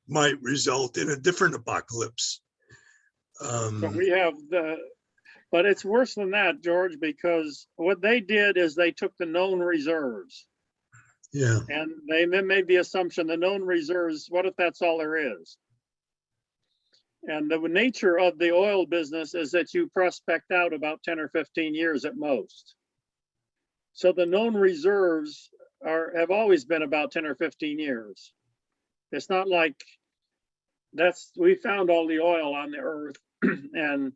might result in a different apocalypse. So we have but it's worse than that, George, because what they did is they took the known reserves. Yeah. And they made the assumption the known reserves, what if that's all there is? And the nature of the oil business is that you prospect out about 10 or 15 years at most. So the known reserves have always been about 10 or 15 years. It's not like we found all the oil on the earth and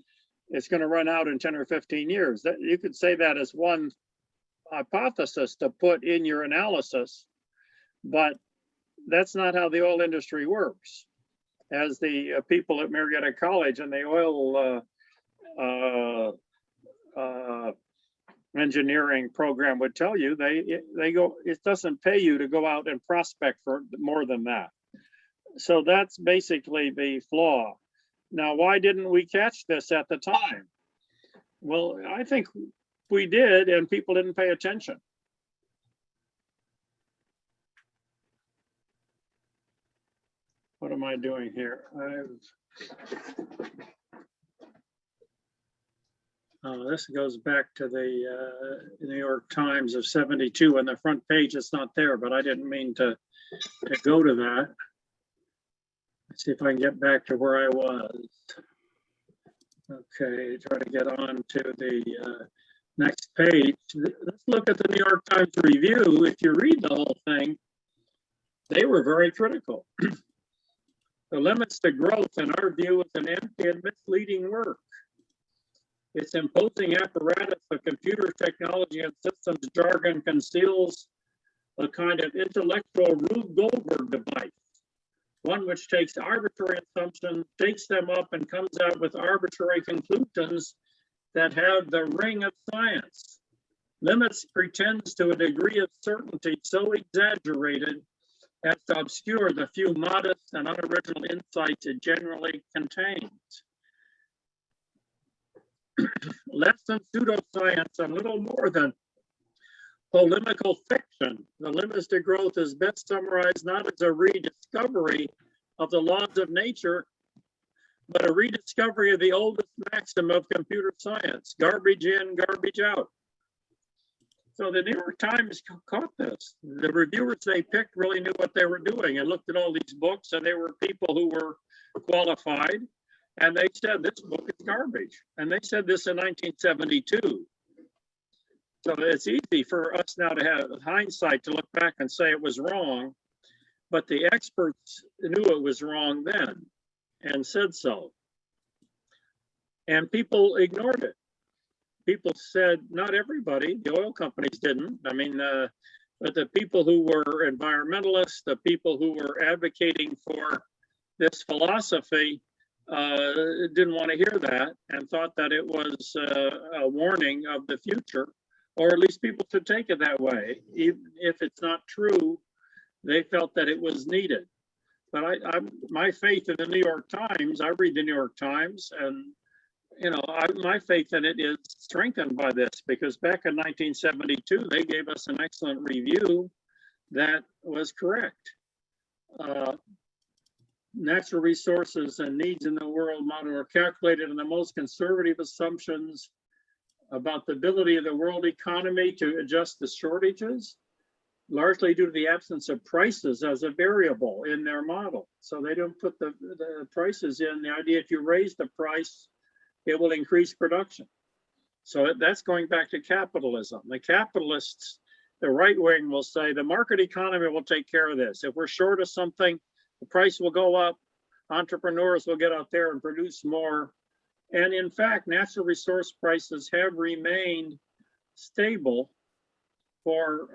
it's going to run out in 10 or 15 years. That you could say that as one hypothesis to put in your analysis, but that's not how the oil industry works. As the people at Marietta College and the oil engineering program would tell you, they go, it doesn't pay you to go out and prospect for more than that. So that's basically the flaw. Now, why didn't we catch this at the time? Well, I think we did, and people didn't pay attention. What am I doing here? This goes back to the New York Times of '72, and the front page is not there, but I didn't mean to go to that. Let's see if I can get back to where I was. Okay, try to get on to the next page. Let's look at the New York Times review. If you read the whole thing, they were very critical. The limits to growth, in our view, is an empty and misleading work. Its imposing apparatus of computer technology and systems jargon conceals a kind of intellectual Rube Goldberg device, one which takes arbitrary assumptions, shakes them up, and comes out with arbitrary conclusions that have the ring of science. Limits pretends to a degree of certainty so exaggerated as to obscure the few modest and unoriginal insights it generally contains. Less than pseudoscience and little more than polemical fiction, the limits to growth is best summarized not as a rediscovery of the laws of nature, but a rediscovery of the oldest maxim of computer science: garbage in, garbage out. So the New York Times caught this. The reviewers they picked really knew what they were doing and looked at all these books, and they were people who were qualified, and they said this book is garbage. And they said this in 1972. So it's easy for us now to have hindsight to look back and say it was wrong, but the experts knew it was wrong then and said so. And people ignored it. People said, not everybody, the oil companies didn't. I mean, but the people who were environmentalists, the people who were advocating for this philosophy didn't want to hear that and thought that it was a warning of the future, or at least people should take it that way. Even if it's not true, they felt that it was needed. But my faith in the New York Times, I read the New York Times, and you know, my faith in it is strengthened by this, because back in 1972, they gave us an excellent review that was correct. Natural resources and needs in the world model are calculated in the most conservative assumptions about the ability of the world economy to adjust to shortages, largely due to the absence of prices as a variable in their model. So they don't put the prices in. The idea, if you raise the price, it will increase production. So that's going back to capitalism. The capitalists, the right wing will say the market economy will take care of this. If we're short of something, the price will go up. Entrepreneurs will get out there and produce more. And in fact, natural resource prices have remained stable for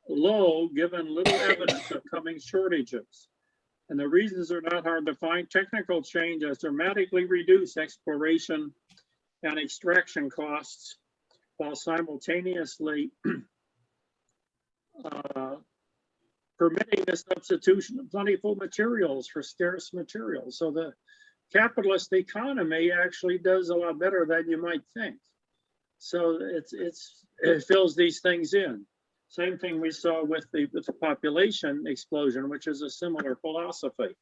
low, given little evidence of coming shortages. And the reasons are not hard to find. Technical change has dramatically reduced exploration and extraction costs while simultaneously permitting the substitution of plentiful materials for scarce materials. So the capitalist economy actually does a lot better than you might think. So it fills these things in. Same thing we saw with the population explosion, which is a similar philosophy.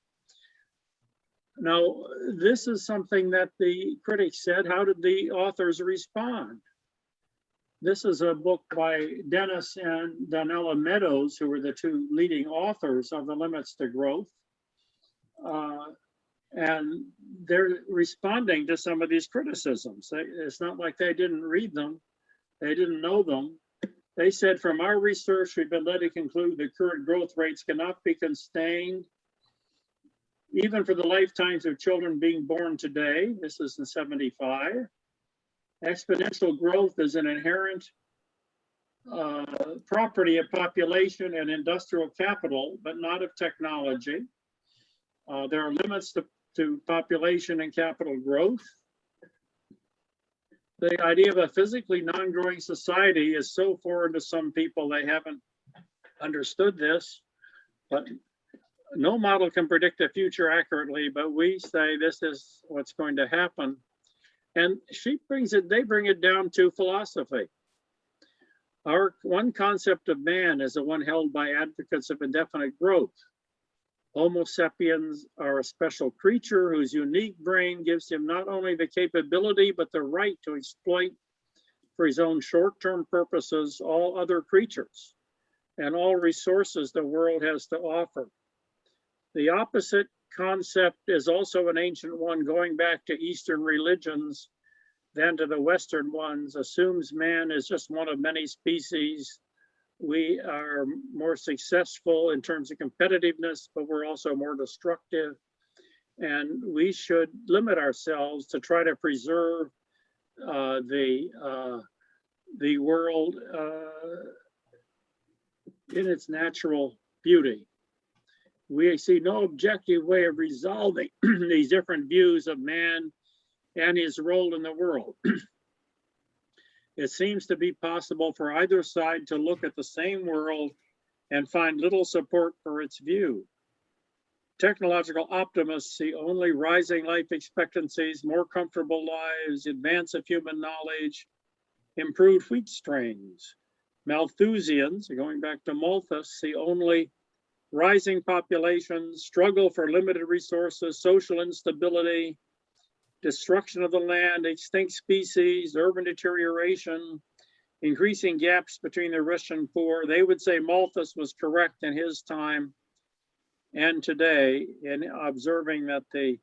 Now, this is something that the critics said. How did the authors respond? This is a book by Dennis and Donella Meadows, who were the two leading authors of The Limits to Growth. And they're responding to some of these criticisms. It's not like they didn't read them. They didn't know them. They said, from our research, we've been led to conclude that current growth rates cannot be sustained, even for the lifetimes of children being born today. This is in 75. Exponential growth is an inherent property of population and industrial capital, but not of technology. There are limits to population and capital growth. The idea of a physically non-growing society is so foreign to some people, they haven't understood this, but no model can predict the future accurately, but we say this is what's going to happen. And they bring it down to philosophy. Our one concept of man is the one held by advocates of indefinite growth. Homo sapiens are a special creature whose unique brain gives him not only the capability, but the right to exploit for his own short-term purposes all other creatures and all resources the world has to offer. The opposite concept is also an ancient one, going back to Eastern religions than to the Western ones, assumes man is just one of many species. We are more successful in terms of competitiveness, but we're also more destructive. And we should limit ourselves to try to preserve the world in its natural beauty. We see no objective way of resolving these different views of man and his role in the world. It seems to be possible for either side to look at the same world and find little support for its view. Technological optimists see only rising life expectancies, more comfortable lives, advance of human knowledge, improved wheat strains. Malthusians, going back to Malthus, see only rising populations, struggle for limited resources, social instability, destruction of the land, extinct species, urban deterioration, increasing gaps between the rich and poor. They would say Malthus was correct in his time and today in observing that the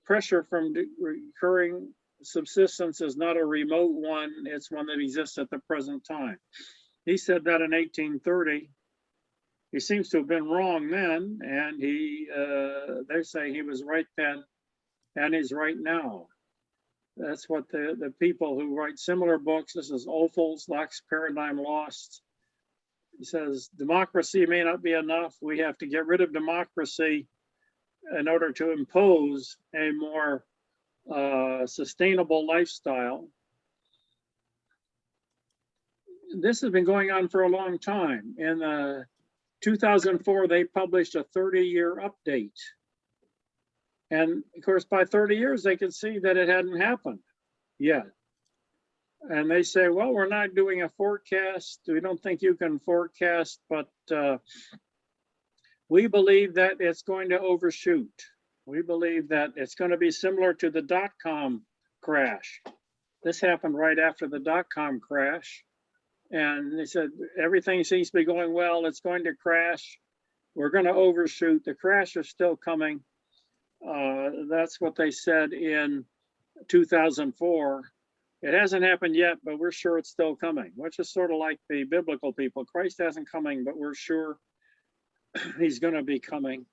pressure from recurring subsistence is not a remote one, it's one that exists at the present time. He said that in 1830. He seems to have been wrong then, and they say he was right then, and he's right now. That's what the people who write similar books, this is Ophuls, Locke's Paradigm Lost. He says, democracy may not be enough. We have to get rid of democracy in order to impose a more sustainable lifestyle. This has been going on for a long time. In 2004, they published a 30-year update. And of course, by 30 years, they could see that it hadn't happened yet. And they say, well, we're not doing a forecast. We don't think you can forecast, but we believe that it's going to overshoot. We believe that it's going to be similar to the dot-com crash. This happened right after the dot-com crash. And they said, everything seems to be going well. It's going to crash. We're going to overshoot. The crash is still coming. That's what they said in 2004. It hasn't happened yet, but we're sure it's still coming, which is sort of like the biblical people. Christ hasn't coming, but we're sure he's going to be coming.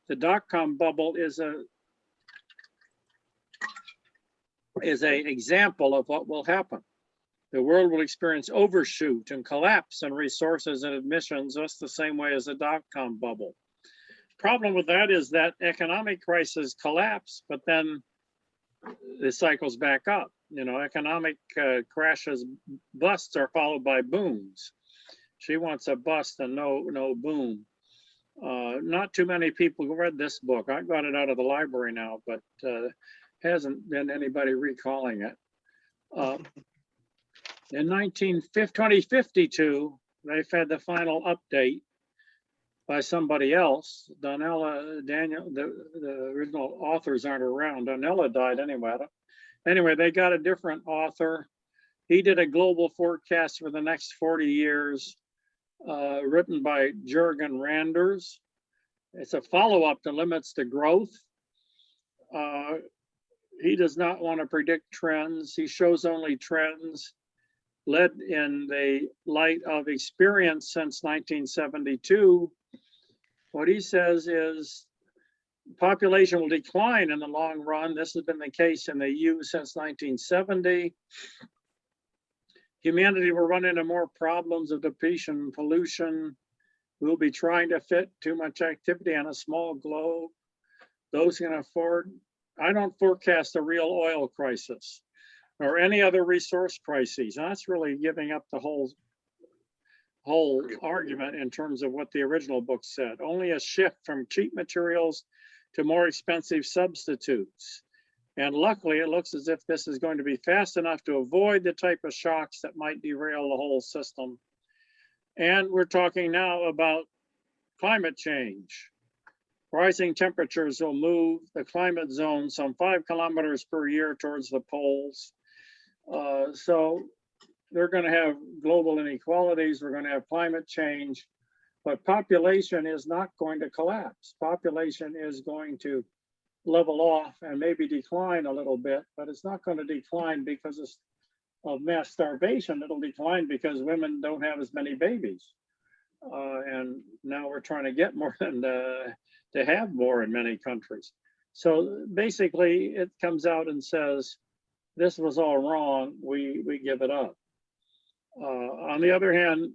The dot-com bubble is a example of what will happen. The world will experience overshoot and collapse in resources and admissions just the same way as the dot-com bubble. Problem with that is that economic crisis collapse, but then it cycles back up. You know, economic crashes, busts are followed by booms. She wants a bust and no boom. Not too many people read this book. I got it out of the library now, but hasn't been anybody recalling it. In 2052, they've had the final update by somebody else. Daniel, the original authors aren't around. Donella died anyway. Anyway, they got a different author. He did a global forecast for the next 40 years, written by Jürgen Randers. It's a follow-up to Limits to Growth. He does not want to predict trends. He shows only trends led in the light of experience since 1972. What he says is population will decline in the long run. This has been the case in the EU since 1970. Humanity will run into more problems of depletion and pollution. We'll be trying to fit too much activity on a small globe. Those who can afford, I don't forecast a real oil crisis or any other resource crises. And that's really giving up the whole argument in terms of what the original book said. Only a shift from cheap materials to more expensive substitutes. And luckily, it looks as if this is going to be fast enough to avoid the type of shocks that might derail the whole system. And we're talking now about climate change. Rising temperatures will move the climate zone some 5 kilometers per year towards the poles. So they're going to have global inequalities. We're going to have climate change, but population is not going to collapse. Population is going to level off and maybe decline a little bit, but it's not going to decline because of mass starvation. It'll decline because women don't have as many babies. And now we're trying to get more than to have more in many countries. So basically it comes out and says, this was all wrong, we give it up. On the other hand,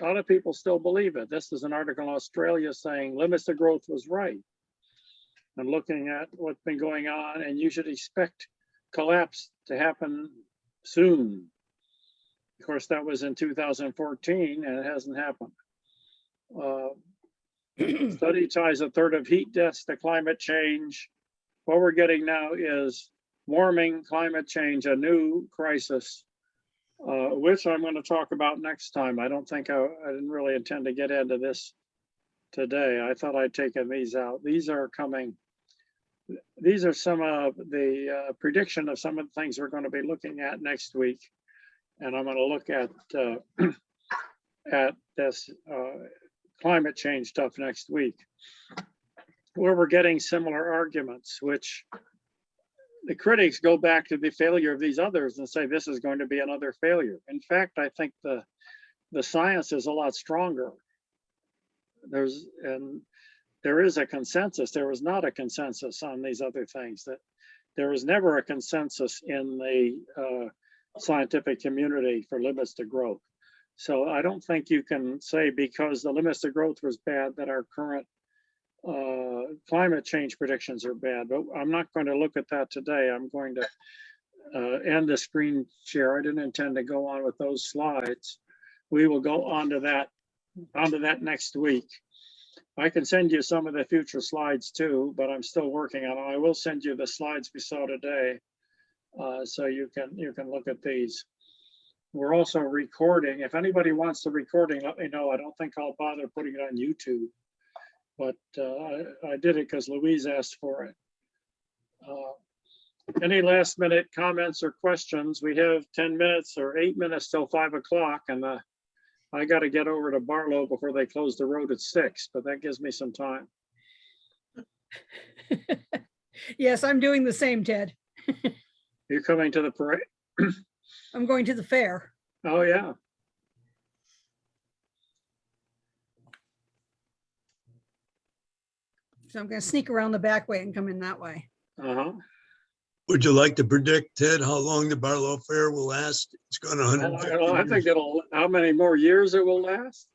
a lot of people still believe it. This is an article in Australia saying limits to growth was right. And looking at what's been going on, and you should expect collapse to happen soon. Of course, that was in 2014 and it hasn't happened. Study ties a third of heat deaths to climate change. What we're getting now is warming, climate change, a new crisis, which I'm going to talk about next time. I don't think I didn't really intend to get into this today. I thought I'd taken these out. These are coming. These are some of the prediction of some of the things we're going to be looking at next week. And I'm going to look at this climate change stuff next week, where we're getting similar arguments, which the critics go back to the failure of these others and say this is going to be another failure. In fact, I think the science is a lot stronger. There is a consensus. There was not a consensus on these other things. That there was never a consensus in the scientific community for limits to growth. So I don't think you can say because the limits to growth was bad that our current climate change predictions are bad, but I'm not going to look at that today. I'm going to end the screen share. I didn't intend to go on with those slides. We will go onto that next week. I can send you some of the future slides too, but I'm still working on them. I will send you the slides we saw today, so you can look at these. We're also recording. If anybody wants the recording, let me know. I don't think I'll bother putting it on YouTube, but I did it because Louise asked for it. Any last minute comments or questions? We have 10 minutes or 8 minutes till 5 o'clock, and I got to get over to Barlow before they close the road at 6, but that gives me some time. Yes, I'm doing the same, Ted. You're coming to the parade? I'm going to the fair. Oh, yeah. So I'm going to sneak around the back way and come in that way. Uh-huh. Would you like to predict, Ted, how long the Barlow Fair will last? It's gone 150 Well, I think years. how many more years it will last?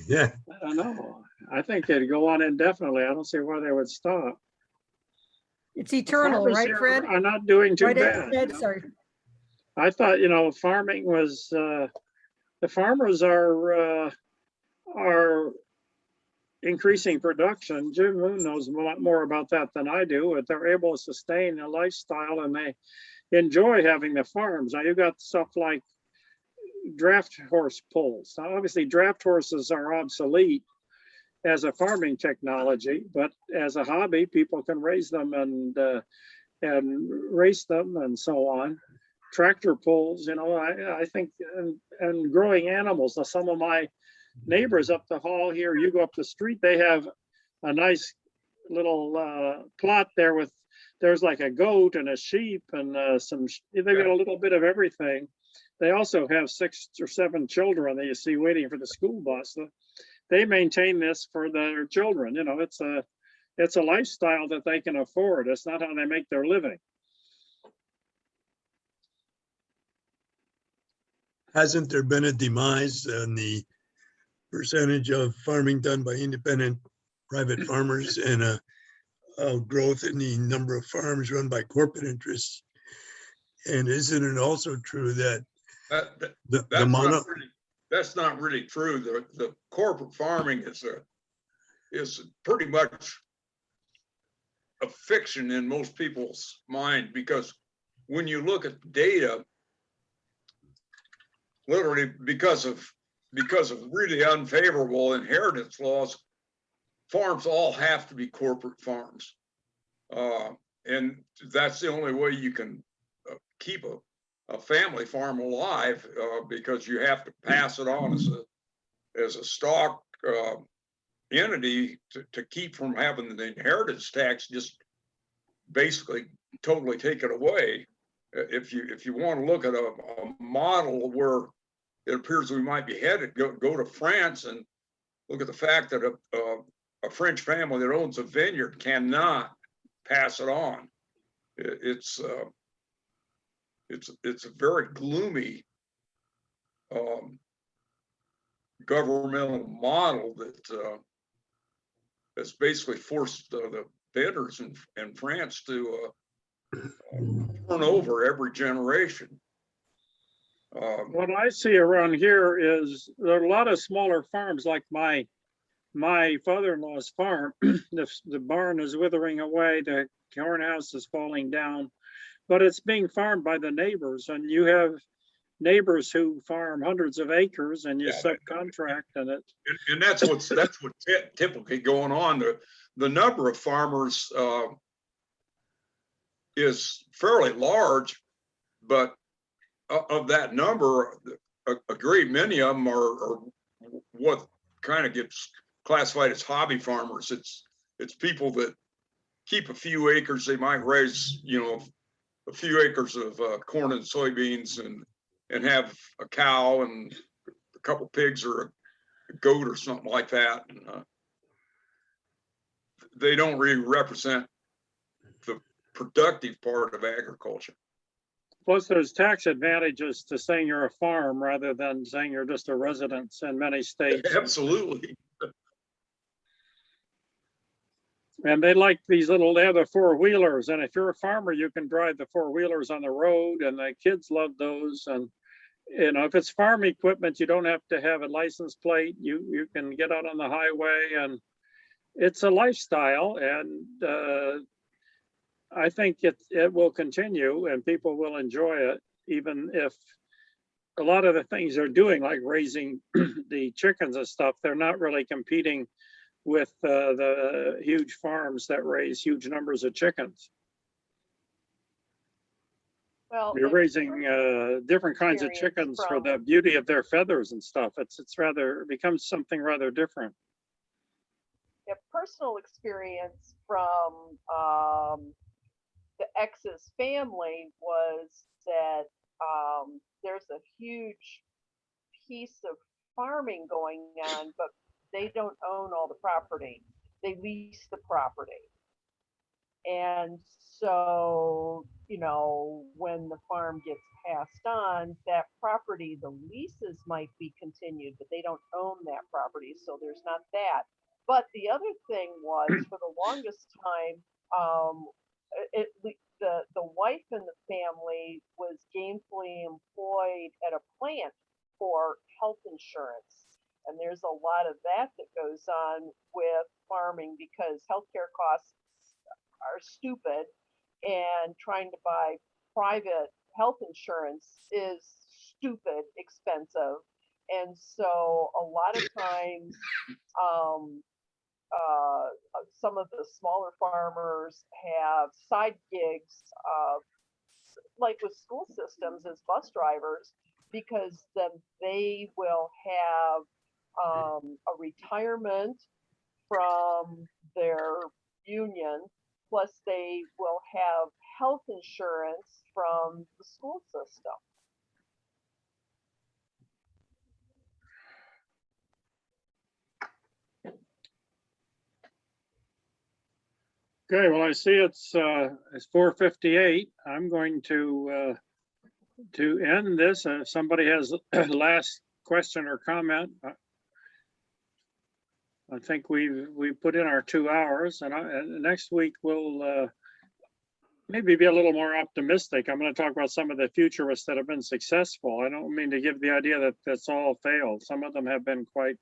Yeah, I don't know. I think it'd go on indefinitely. I don't see why they would stop. It's eternal, Farmers right, here Fred? are not doing too Right, bad. Ed? Sorry. I thought, farming was, the farmers are increasing production. Jim Moon knows a lot more about that than I do, but they're able to sustain a lifestyle and they enjoy having the farms. Now you got stuff like draft horse pulls. Now, obviously draft horses are obsolete as a farming technology, but as a hobby, people can raise them and race them and so on. Tractor pulls, I think, and growing animals. Now, some of my neighbors up the hall here, you go up the street, they have a nice little plot there with, there's like a goat and a sheep and they've got a little bit of everything. They also have 6 or 7 children that you see waiting for the school bus. They maintain this for their children. It's a lifestyle that they can afford. It's not how they make their living. hasn't there been a demise in the percentage of farming done by independent private farmers and a growth in the number of farms run by corporate interests? And isn't it also true that That's not really true. The corporate farming is pretty much a fiction in most people's mind, because when you look at data, literally because of really unfavorable inheritance laws, farms all have to be corporate farms, and that's the only way you can keep a family farm alive, because you have to pass it on as a stock entity to keep from having the inheritance tax just basically totally take it away. If you want to look at a model where it appears we might be headed, go to France and look at the fact that a French family that owns a vineyard cannot pass it on. It's a very gloomy governmental model that's basically forced the bidders in France to turn over every generation. What I see around here is there are a lot of smaller farms, like my father-in-law's farm. The barn is withering away, the corn house is falling down, but it's being farmed by the neighbors, and you have neighbors who farm hundreds of acres and you subcontract and it. And that's what's typically going on. The number of farmers is fairly large, but of that number, a great many of them are what kind of gets classified as hobby farmers. It's people that keep a few acres. They might raise, a few acres of corn and soybeans and have a cow and a couple pigs or a goat or something like that. And, they don't really represent the productive part of agriculture. Plus, there's tax advantages to saying you're a farm rather than saying you're just a residence in many states. Absolutely. And they like they have the 4-wheelers. And if you're a farmer, you can drive the 4-wheelers on the road, and the kids love those. And, if it's farm equipment, you don't have to have a license plate. You can get out on the highway, and it's a lifestyle. And I think it will continue and people will enjoy it, even if a lot of the things they're doing, like raising the chickens and stuff, they're not really competing with the huge farms that raise huge numbers of chickens. Well, You're raising different kinds of chickens for the beauty of their feathers and stuff. It becomes something rather different. personal experience from ex's family was that there's a huge piece of farming going on, but they don't own all the property. They lease the property. And so, you know, when the farm gets passed on, that property, the leases might be continued, but they don't own that property. So there's not that. But the other thing was, for the longest time, the wife in the family was gainfully employed at a plant for health insurance. And there's a lot of that goes on with farming because healthcare costs are stupid, and trying to buy private health insurance is stupid expensive. And so a lot of times, some of the smaller farmers have side gigs, like with school systems as bus drivers, because then they will have a retirement from their union, plus they will have health insurance from the school system. Okay, well, I see it's 4:58. I'm going to end this. If somebody has a last question or comment, I think we put in our 2 hours, and next week we'll maybe be a little more optimistic. I'm going to talk about some of the futurists that have been successful. I don't mean to give the idea that that's all failed. Some of them have been quite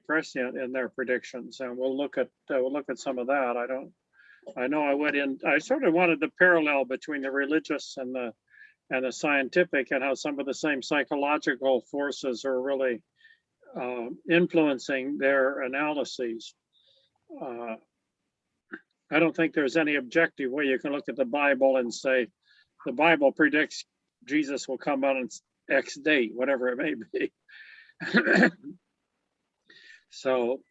prescient in their predictions, and we'll look at some of that. I sort of wanted the parallel between the religious and the scientific, and how some of the same psychological forces are really influencing their analyses. I don't think there's any objective way you can look at the Bible and say the Bible predicts Jesus will come on X date, whatever it may be. So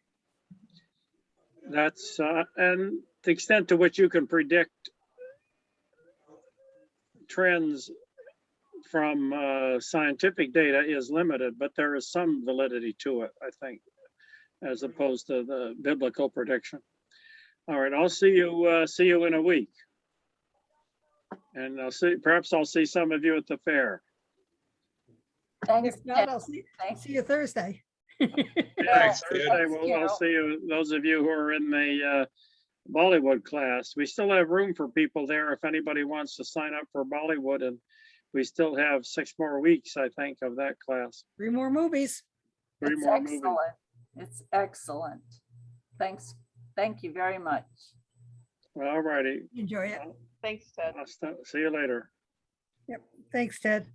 that's and the extent to which you can predict trends from scientific data is limited, but there is some validity to it, I think, as opposed to the biblical prediction. All right, I'll see you in a week, and perhaps I'll see some of you at the fair. Thanks, If not, Ted. I'll see Thanks. you Thursday. Thanks. Thursday, Thanks, I'll Carol. see you, those of you who are in the Bollywood class. We still have room for people there if anybody wants to sign up for Bollywood, and we still have 6 more weeks, I think, of that class. 3 more movies. 3 It's more movies. excellent. It's excellent. Thanks. Thank you very much. All righty. Enjoy it. Thanks, Ted. See you later. Yep. Thanks, Ted.